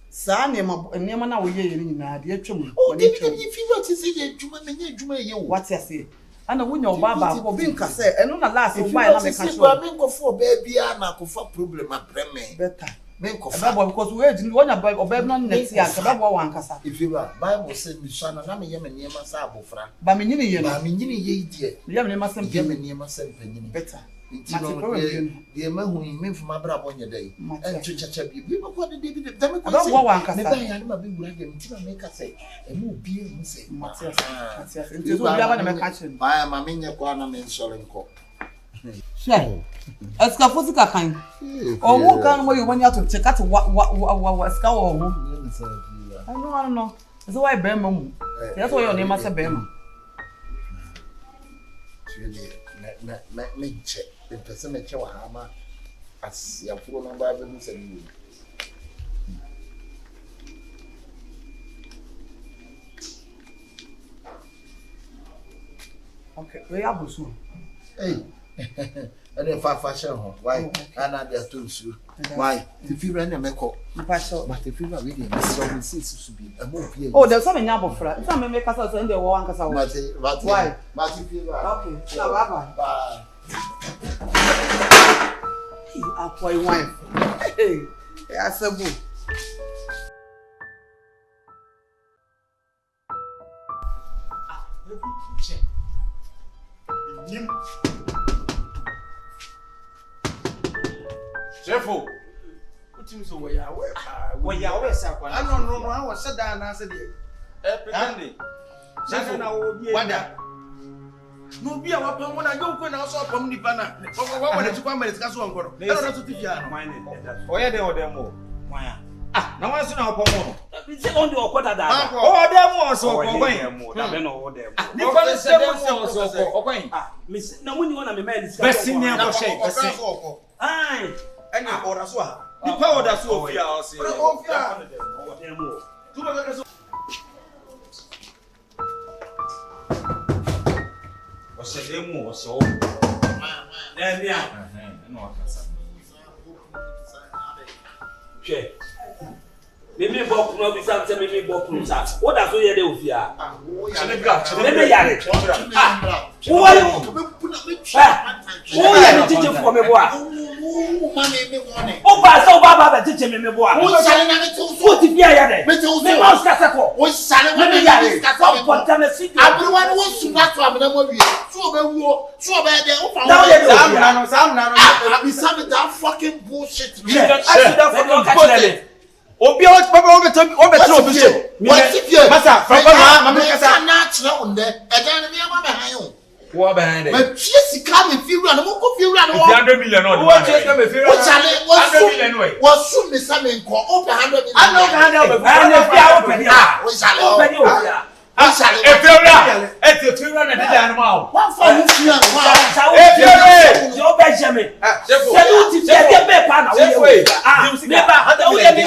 Son, and Yamana will hear in the chum. Oh, if you want to see you, what I say. And the window Baba for being cassette, and on the last of my go for baby and I could for problem at Breme. Better. Because we didn't want to buy or bed non next year. If you are Bible said, Miss Shannon, I'm a Yemen near my Sabo, Frank. Bamini, Yamin must have Yemen near myself. Better. The man who you mean from my brother on your day. And to church, you what the David, I don't want to make us say, and move beer and say, Matthias, you have a catching. I am a minion corner in Solemn Court. Escafosica kind. Or who can where you want you to check out what scour? I don't know. That's why Bema. That's why your name is a Bema. Let me check. The person at your hammer as your full number of them. Okay, we are Busu. Hey. And then fashion why? And I just told you why if you run a make up, but if you are really a cease to be a movie. Oh, there's something now for some make us in the one cause why? But if you are okay, bye. I'll play wife. Hey, that's a book.
Shifo.
What you so where you are, sir? I don't know. I was set down and said, pretending. Shifo, I will be wonder. No, be a weapon when I go when I saw from the banner. What wanted to come and discuss one corner? They don't know to teach you. Where they are more. Why? Ah, now I see now, Pomo. It's on your quarter. Oh, there was so going. Nicholas said, okay. Miss, no one you want to be made. Best in your shape. Aye. And you order so. The power that's so fear.
What's the name more so? No, okay. Maybe Bob no be something maybe Bob no sir. What does you dey with ya? Maybe yare. Who are you? Who are you teaching for me boy? O ba so baba be teach me boy. Who shall na me to so ti bia yare. Me must kasa ko. Who shall me yare. Stop put me sit. Everyone wants to not to am na mo wie. So be wo, so be there. O fa. Sam na no. Be some that fucking bullshit. You don't ask that for bullshit. Obi o papa o beto obi se what if you masa from mama kasa na kire on there e dan me am behind you wo behind there but chesi ka me fiura no mo ko fiura no 100 million no what chesi ka me fiura 100 million we what soon me say me nko o 100 million I know 100 o fia o pedi ah o sale o pedi o fia o sale e fiura na dey animal one for who fiura e fiura yo be jeme se you ti be be pa na we ah never o dey be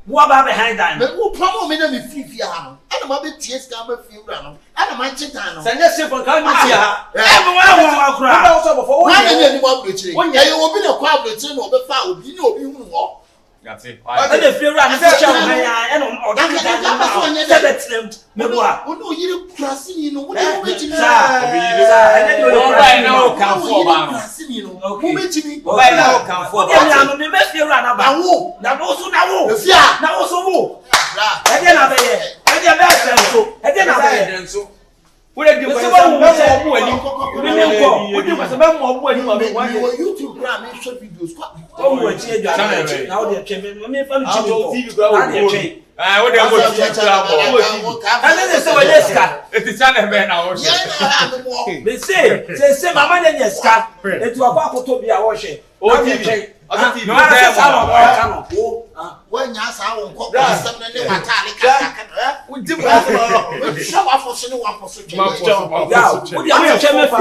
What about behind that?
Me wo pamo me na me fi ha no. Ana ma be tie ska ma fi wura no. Ana ma chetan no.
Sanya SHIFO kan mi ti ha.
Everyone wa kura.
Ba so before.
Wa na ni mo abrochire. E obi na kwa abrochire no obi fa obi ni obi hu no.
Gati. And the fear and the show and on that me boa.
O no yire krasi ni no. Wo na me ti
now can for ba no.
Wo me ti mi.
Why now can for ba. No me fear na ba. Na wo so na wo. Na wo so wo. E dey na be ye. E dey be so. E dey na be ye.
Wo dey di ko se mo ani. Wo dey ko. Wo dey ko se mo ani ma be wan.
YouTube gram me short videos kwa.
Oh, we change your channel. Now they change. Me family change.
Now they change.
What they go to? And then they say we Eska. It is channel be na wo she. They say mama na Eska. Etu akwa akoto bi a wo she. O TV. No I say
when nya sa won ko system na ne watale kaka we di we show afo so ne wafo so
yeah we dey am che me fa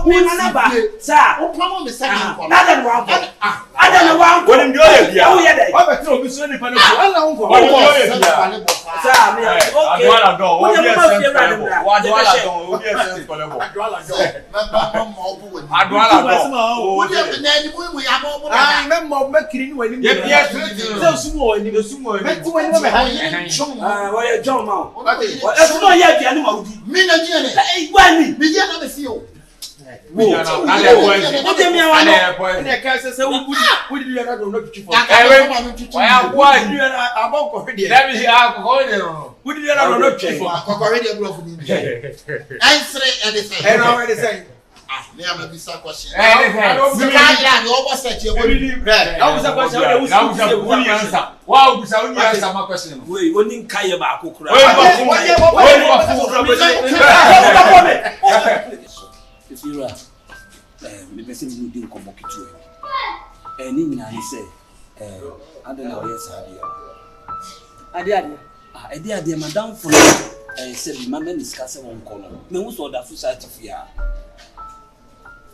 we na ba sa
o promo me sa nko
na da wan ko ada na wan ko
When you dey bia
o ye dey
o be tro bi so ni pa no ala won ko o dey bia
sa me okay
adwala do o dey sense
wa
adwala do o dey sense ko lebo
adwala do mo bu we
adwala do
o dey na ni mu ya mo
Ah, me mo me kiri ni wani.
Ye
sumo ni
me ti wani me ha ye chon
wa ye John ma
o
e sumo ye bia ni ma udi
mi na dia ne
e gwani
mi dia na me fi o
mi ya na na le boy
o dey mi awa no
boy
Ene ka se we di na do no tutu fo.
ya boy
Di na abon ko de.
let me see ko de no
We di na do no tutu fo.
akokore de bro fu ni answer and say
E na we dey say.
me am be sa question
I don't
me ka ya no bo set ye bo
I was a question.
Now we say we answer. Wow, we say we answer my question.
we oni nka ye ba akokura Ifira me pese mi di nkomo kitu ni nyina ni se ade na oye sa ade ade madam fo se bi mama ni ska se won kono me hu so da fu sa tifia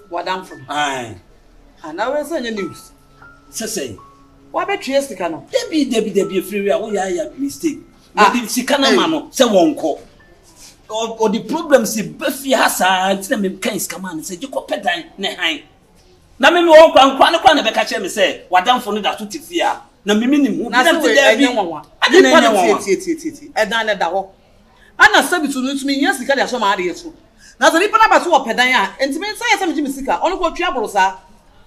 Wadam from.
ai
Ana we say news.
Say
Wa be tue sika no.
Debi Ifira wo ya mistake maybe sika na ma no se won ko or the problem se bafia hasa ntina me kan sika ma no se jiko pedan ne han na me won kwa ne be ka che me se wadam fo no da to tifia na me nim hu bi na te da bi ade na nya won
e dan na da ho ana sabitu no tumi nya sika da so ma ade yeso na so ni pa na ba so wo pedan a ntimi nsa ya se me jimi sika ono ko twa borosa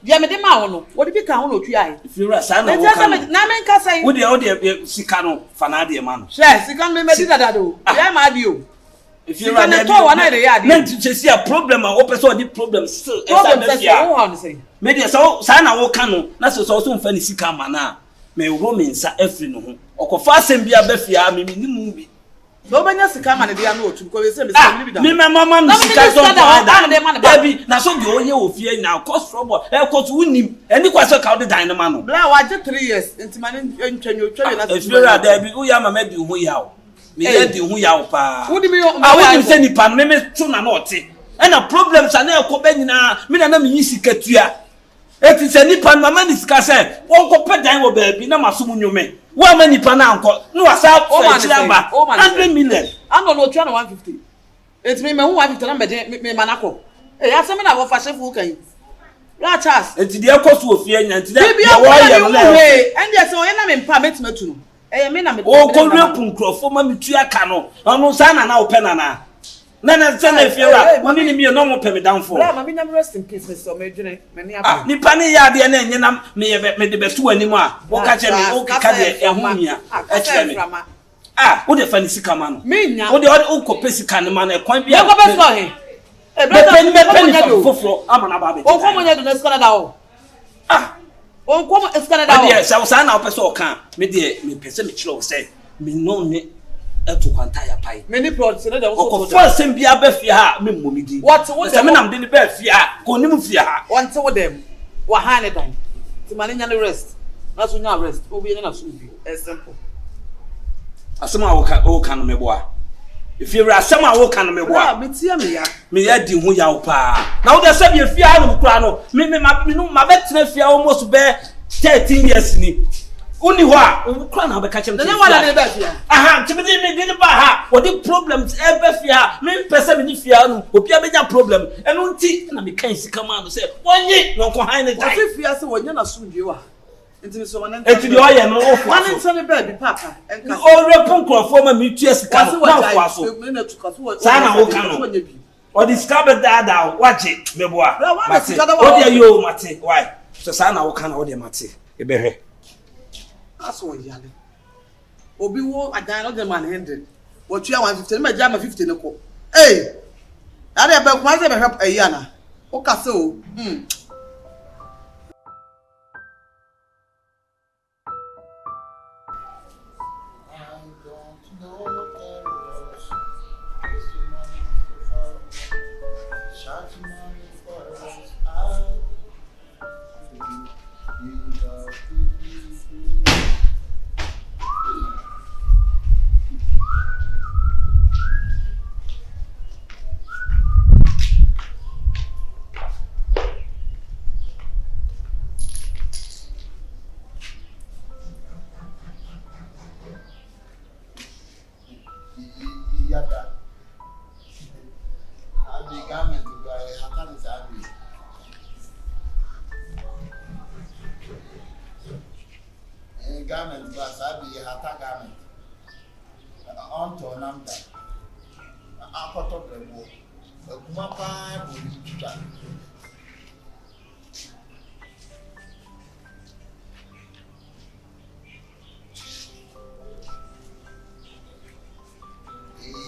dia me de ma wo no wo de bi ka ho no twa ai
Ifira sa na wo kan
na me nka sai
wo de sika no fa na ade ma no
she sika me me di dada do ya ma ade o
Ifira
na to wa na de ya ade
na nti se a problem a wo pese o di problem still
problem se wo ha no sai
me de so sa na wo kan no na so mfa ni sika ma na me wo me nsa afri no ho okofa asem bia ba fia me ni mu bi
no banya sika ma ne dia no otu ko we say me say me bi da
me mama me sika so da bi na so de oye ofie na cost trouble e cost unim eni kwa so ka de dan no ma no
bla wa je 3 years ntima ne ntwanyo na
Ifira da bi u ya mama di hu ya o me ya di hu ya o pa
wo di me
wo say nipa no me tu na no te e na problems na e ko ba nyina me na me yin sika tua eti se nipa mama ni sika se won ko pedan wo ba bi na maso mu nyome wo ma nipa na anko no wasa fa chira ba 100 million
ano no twa na 150 eti me hu 150 na me manako ya se me na wo fa shefu kan la chas
eti de ekoso ofie nya enti de
wo ye no and there se o ye na me mpa metima tu no me na me
o ko repu nkrofo ma me tua ka no ono sa na o pe na se na Ifira woni ni mi no mo pe me down for
bra ma me nyam rest in peace me so me dwene me ne aba
nipa ne ya de na enye na me de betu anim a wo ka che me o ka de ehumia e che me wo de fa ni sika ma no wo de o ko pe sika ne ma na ekwan bia
ko be so he e bra
me penny foforo ama na ba be
o ko mo nya do na skala da o o ko mo skala da o
de se wo na o pe so ka me de me pese me chiro se me no me eto kwanta ya pai
many products na da wo
ko first sem bia ba fia ha me mmomidi
what
se me nam de ni ba fia ko nim fia ha
want with them wa hane dan ti mane nya rest na so nya rest obi na so bi simple
asema wo ka no me boa Ifira asema wo ka no me boa
me tia me ya
me ya di hu ya wo pa na wo de se bia fia no kura no me no ma betina fia almost be 13 years ni
Uni wa, ukra na obeka chem.
Na wala ne ba fia.
Aha, chimedi me di ba ha. What the problems ever fia. Me pese me ni fia no. Obi abenya problem. Eno nti na me kan sika ma no say, "Wonye no ko han ne dai."
Ofi fia se wonya na sumdwe wa. Enti so wana.
Enti di oye no ofu.
Wana nse ne ba bi papa. Enka.
O repon krofo ma me tu sika no. Na ofu aso.
Me na tuka so.
Sa na wo kan no. O discover that waje meboa. O dia yo mate. Why? So sa na wo kan o dia mate. E be hwe.
Aso wo yale. Obi wo adan no dem 100. Wo tua 150 me ja ma 50 ne ko. Eh. Ade be kuma se be hwe ayi ana. O ka se o.
Garment, but I be a hata garment. On to Namda. I put up the wall. A Kumapa will be done.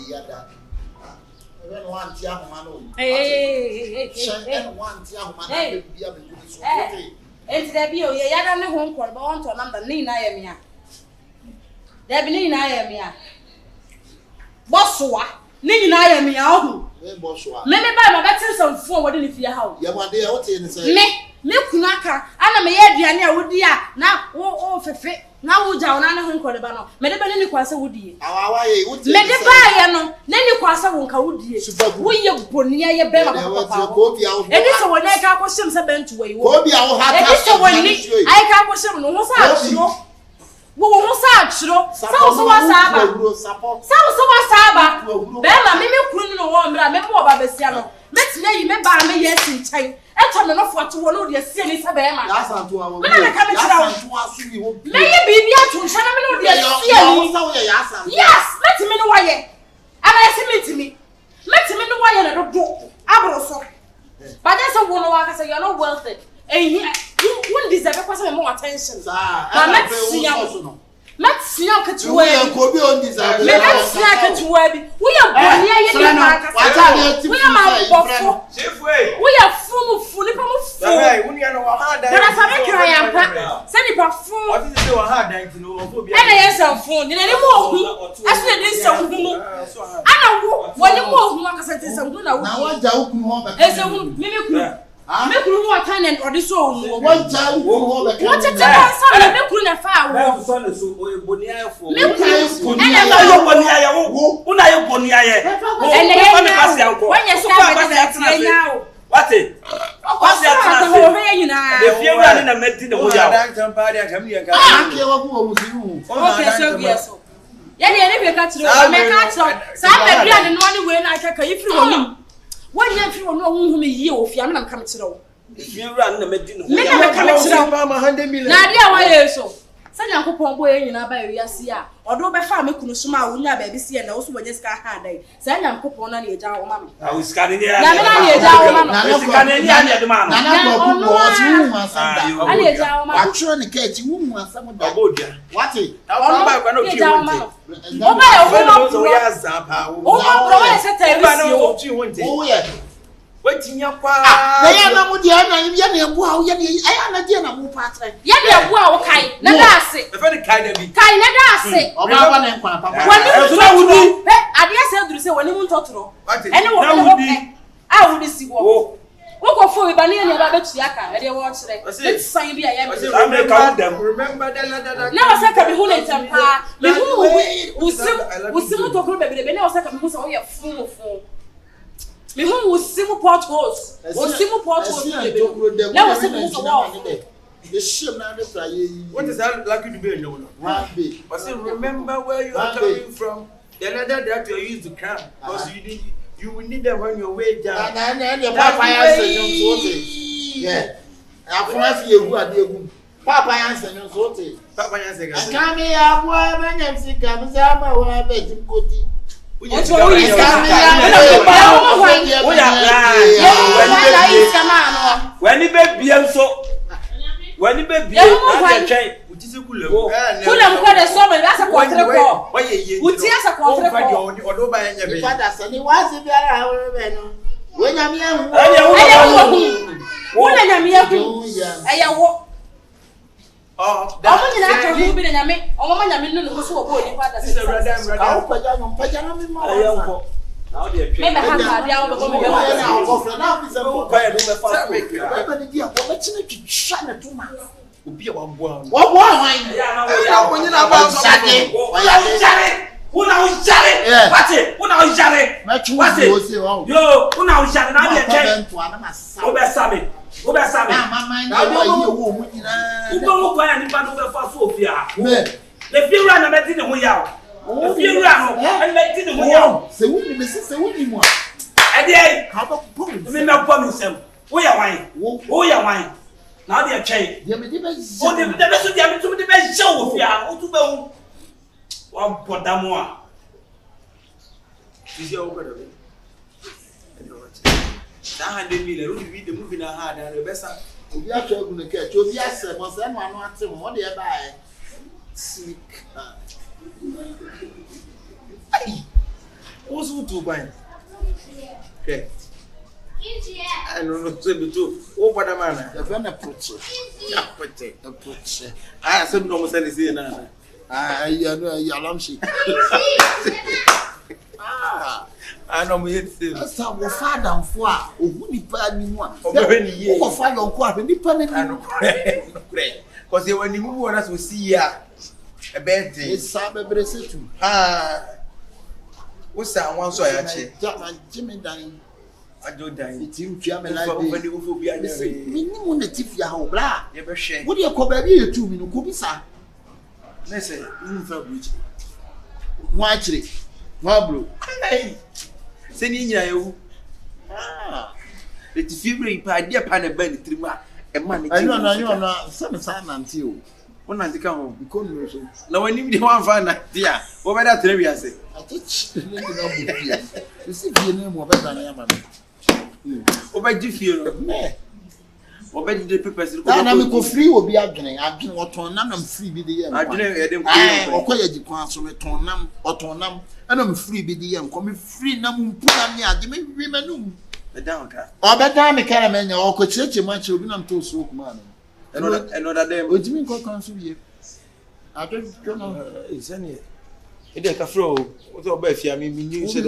Yada. Even one young man.
Hey.
One young man.
Enti da bi o ye yada ne ho nkor ba on to number ni na ye mia. Da bi ni na ye mia. Bosoa ni na ye mia ohu.
Bosoa.
Me ba ma betin some fo wodi ni fie ha o.
Ye wade e wote ni say.
Me kunu aka ana me ye aduane a wodi a na wo fefe na wo ja ona ne ho nkor ba no. Me de ba ni kwase wodi.
Awawa ye wote.
Me de ba ye no na ni kwase wo nka wodi. Wo ye bonia ye be ma papa. Edi so wona ka ko shem se bentu we wo.
Ko bi a wo hata.
Edi so woni ai ka ko shem no ho sa achiro. Wo ho sa achiro. Sa wo wa sa aba. Be ma me kunu no wo mra me mo ba besia no. Metina yi me ba me ye sinchai. Eto me no foto wo no de sie ni sabe ma.
Ya santo awo.
Me na ka me kira wo. Me ye bibia to ncha na me no de sie ni. Yes, metimi no waye. Ama yesi metimi no waye na do abro so. But that's a woman who say you're not wealthy. And who deserve more attention. Let's see how to wear. Let's see how to wear. We are born here. We are my boss. We are full. But as I make I send it perform. What is it? And I answer phone. You know, I said this so good. I know when you move, I said this so good. Now what do you me kunu wa tan and odi so onu
one time wo be
what tete so na me kunu na fa wo
so na so boni ayefo
me kunu
na yo boni aye wo una yo boni aye
ene ye na pass yanko when you start with that now
what it pass that
ho he nyina
the fear run na meti de wo ya
dan tampa dia kam ye ka
ake wa ku wo musiru
okay so yes ye ne be ka tiro me ka tiro sa be bia ne no ne we na ka yifiri wonu when you feel no who me ye of ya me come tiro
if you run na medi no
me na come tiro
ba ma 100 million
na dia wa yeso sa nyankopon boye nyina ba wi ase a odo be fa me kunu suma a wonya ba bi se na wo so bonye ska ha dai sa nyankopon na ye ja wo ma me
I was scanning here
na me na ye ja wo ma no
scanning here na de ma no
na ko ko wo si hu asanda
ani ye ja wo ma
wa tro ne ka ti hu asam da
obodia
what
ono ba kwa no ki wonte
o ba ye wo
so ya zapa wo
o ma pro ye se ta
ba no
wi
ki wonte
wo ye
watinya kwa
na ya na mu dia na ye na ebu a wo ye na aya na dia na mu patre
ye na ebu a wo kai na da ase
e fe de kai da bi
kai na da ase
o ba ba na nkwa papa
wani mu na wudi ade ase duru se wani mu ntotoro ene wo na wudi a wudi si wo wo fo we ba ne ya ba betu aka e de wo kire let's sign bi a ya me
remember that
na wasa ka bi hu na tempa me hu usim tokoro bebere be na wasa ka bi hu se wo ye fu me hu usim potholes bebere na wasa bi hu so wo
The shame now the fly.
What is that lucky to be? No,
One day.
but say remember where you are coming from. The leather that you used to cram because you will need them when you're way down.
And the Papa answer you so. Yeah. I promise you who are the Papa answer you so.
Papa answer.
I come here, boy, my name is Kamzama, where I bet him Koti.
What's all this?
When you baby, I'm so. When you baby, I'm trying.
Who am quite a summer? That's a quarter call. Who tears a quarter call?
Or by any
father, son, he was a very when I'm young.
When I'm young, I walk.
Oh,
that's a little bit, and I make all my men who saw a boy. Maybe I have
if you run, and let it go.
Say, we may say, we more.
And then, how about pulling? We may promise them. We are wine. We are wine. Now they are changed. The best of them to the best show of ya. To go. One put them more. Is your over?
100 million. We read the movie now hard and the best.
We are going to catch you. Yes, sir. Was that one wants to what they buy? Sneak.
What's who to buy? Okay. I don't know. Say me too. Oh, what a man.
The friend approach.
Approach. I said no more sense here now.
You know, your alarm sheet.
I know me.
That's how we father and four. Oh, who need bad me one? Oh, father and four. When you panic, I don't pray.
Because when you move on, us we see ya. A bad day.
It's Sabe Bresetu.
What's that one? So I actually.
Jimmy dying.
I don't die.
It's you, Fiamma.
When you will be a
minimum, the tip ya ho blah.
Never share.
What do you call baby? 2 minutes, Kubisa.
Let's say, Fabric.
Watch it. Wablo.
Hey, sending you. Let's feel by dear pan and belly trimmer. And money. I
know, some son until.
One night to come home.
Because
now, when you want to find that, dear, what about that? I say,
I teach you see, you know more better than I am.
What about you feel? What about the papers?
I'm go free will be again. I've been what on them free be the year. I didn't or quiet the council return them or turn them, and I'm free be the year. Come free, no put on me. I give me women.
The downtown.
Or better, me carry or could church a match will be on to smoke man.
Another day,
what do you mean, call council here? I don't know.
It's any. It is a fro. What's your best? I mean, you said,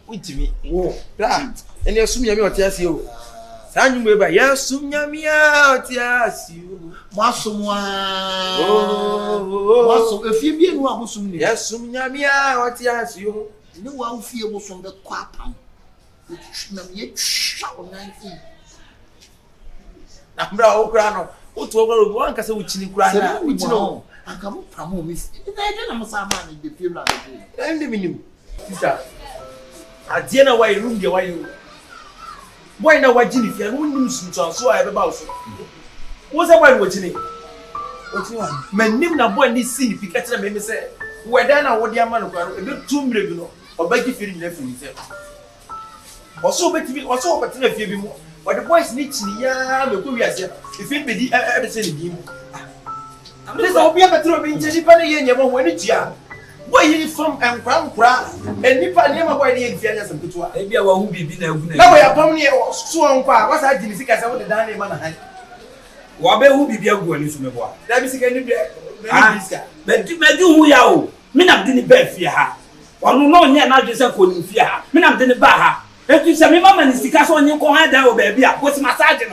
with me. Whoa, that. And you assume you are tells you. San you by yes, soon yammy out, yes, you.
Massum, oh, if you be one who's soon,
yes, soon yammy out, yes, you.
No one feels from the quapam. Yet, shall 19.
I'm brown crown. What over one castle which in cry, which no.
I come from Miss. I don't know some money the people.
And the minimum. At dinner, why room the way. Why now, what Jenny, if you won't lose so I have about. What's that one watching it? What's one? My name now, boy, this scene, if you catch them, maybe say, where then I would your man of a bit too million or beg if you left from himself. Or so better be also, but if you be more. But the boys need to if it be everything in him. This will be a better of being Jenny when it's young. Why you from and crown craft and Nipa never why the Fianas and Putua. Maybe I won't be there. Now I upon me or so far. What's I didn't think I would have done in my hand. Wabe who be a good news from the boy. That is again. But do who you Minam didn't bear fear her. Or no, not just a good fear. Minam didn't buy her. If you say, Mamma is the castle on your corner, there will be a what's massaging.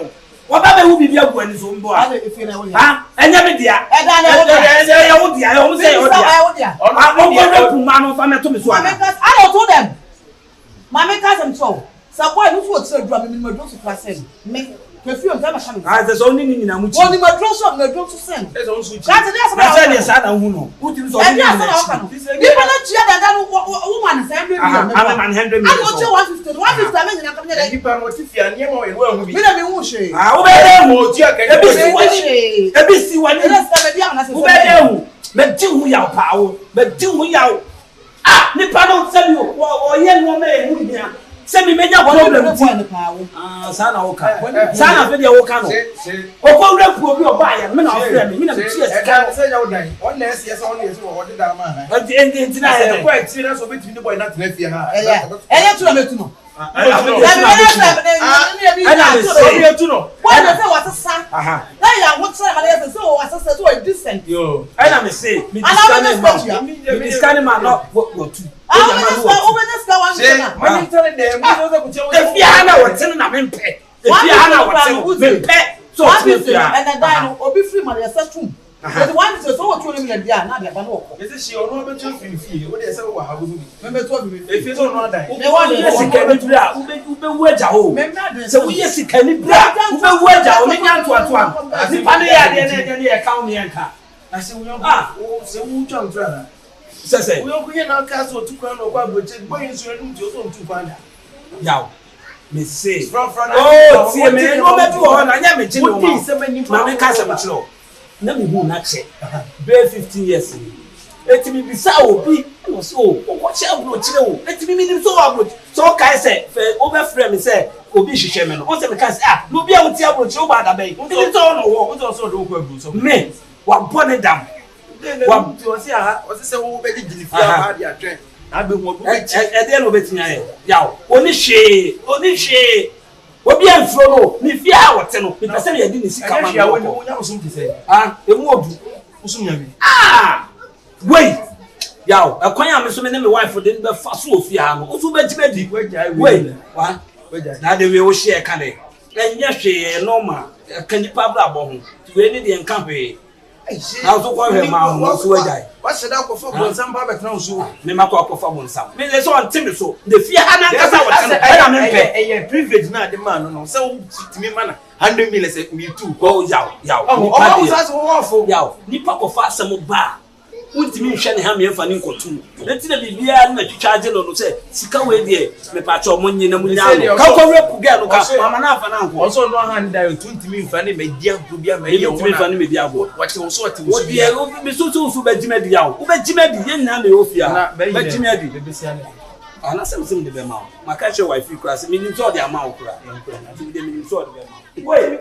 What about who be a good news on board? If you know, and never dear, and I always say,
I told them. My makers and so. Some boy who was so drumming in my dose of me. Perfume that shame.
There's only in a much.
Only my dress up, my dress to send.
There's also
That's the
yes, I don't know. Who is all
and yes, I don't. People not share that woman is every
I'm 100
I want you 150. 150 I mean, I'm coming there.
Keep on what if you are near more and well with me.
Me na me wo she.
Ah, obey mo ti aka. Ebi si wani.
Let's start be am na say.
Obey hu. Me ti hu ya pa wo. Me ti hu ya. Ah, nipa no tell you. O ye no me hu nia. Say me meja problem ti. Ah, sana wo ka. Sana fe de wo ka no. O ko rap obi oba ya. Me na ofre me. Me na me ti esika.
Say ya wo dan. On na yes on yes wo de da ma ha.
Enti na
say ko enti na so betimi ni boy na tena fie ha.
Eye tu na metu no. But one is so what you mean dia na dia ba no ko.
Is she or no be to fie? What dey say we have me.
Me to be.
If you don't know that.
Me want to sika ni bra. Ube waja ho. So we yes sika ni bra. Ube waja ho me nyanto ato. Ni pa ne ya de ne ka o me yanka.
I say we say we twa ntwa.
Say
we go here na cast o tukwa no kwa broche. Boy nso enu ti o so ntu kwa nda.
Yaw. Me say.
Oh,
see me no be do ho na nya me chi no. Ma me ka se me chi no. Na me hu na che be 15 years ni etimi bisa obi no so o che abro chire o etimi mi nim so abro so kai se fe o be frame me se obi hihye me no o se me ka se no bi a wo ti abro chire o ba da be o ti so no wo
o so do ko abro so
me wa bone dam
wa ti o si aha o se wo be gili fi ha dia twen na be hu obi
e de no be tinya ye yaw oni hwe obi anfro no ni fi a wote no me pese ye di ni sika ma no
wo nya usum ti se
emu odu
usum nya bi
wait yaw akwan a me so me ne me wife de be fa so ofi ha no so be jimedi wait wa na de we wo share ka de enye hwe normal kan ni pabra bo ho we ni de nka hwe na so kwa hwe ma ho so wajai
wa se da ko fo bo nsam ba betra so
me ma ko fa bo nsam me le so on timi so de fi ha na nkasa wote no na me pe
eh privilege na de man no so timi mana 100 million say me too
go yaw
o so so wo fo
yaw nipa ko fa asem ba untimi hwe ne ha me fa ni nkotu enti na bibia na twitwaje no se sika we de me pa cho mo nyina mu nya ka ko rep girl no ka mama na afa na nko
o so no hand die untimi mfa ne me dia ko bia me ye
untimi fa ne me dia go
wache wo so wache
wo bia me so so be jimedi yaw wo be jimedi ye nyina na ofia be jimedi
be besia ne
ana sem de be ma maka che wife kura se minim so de ama okura de minim so de be ma we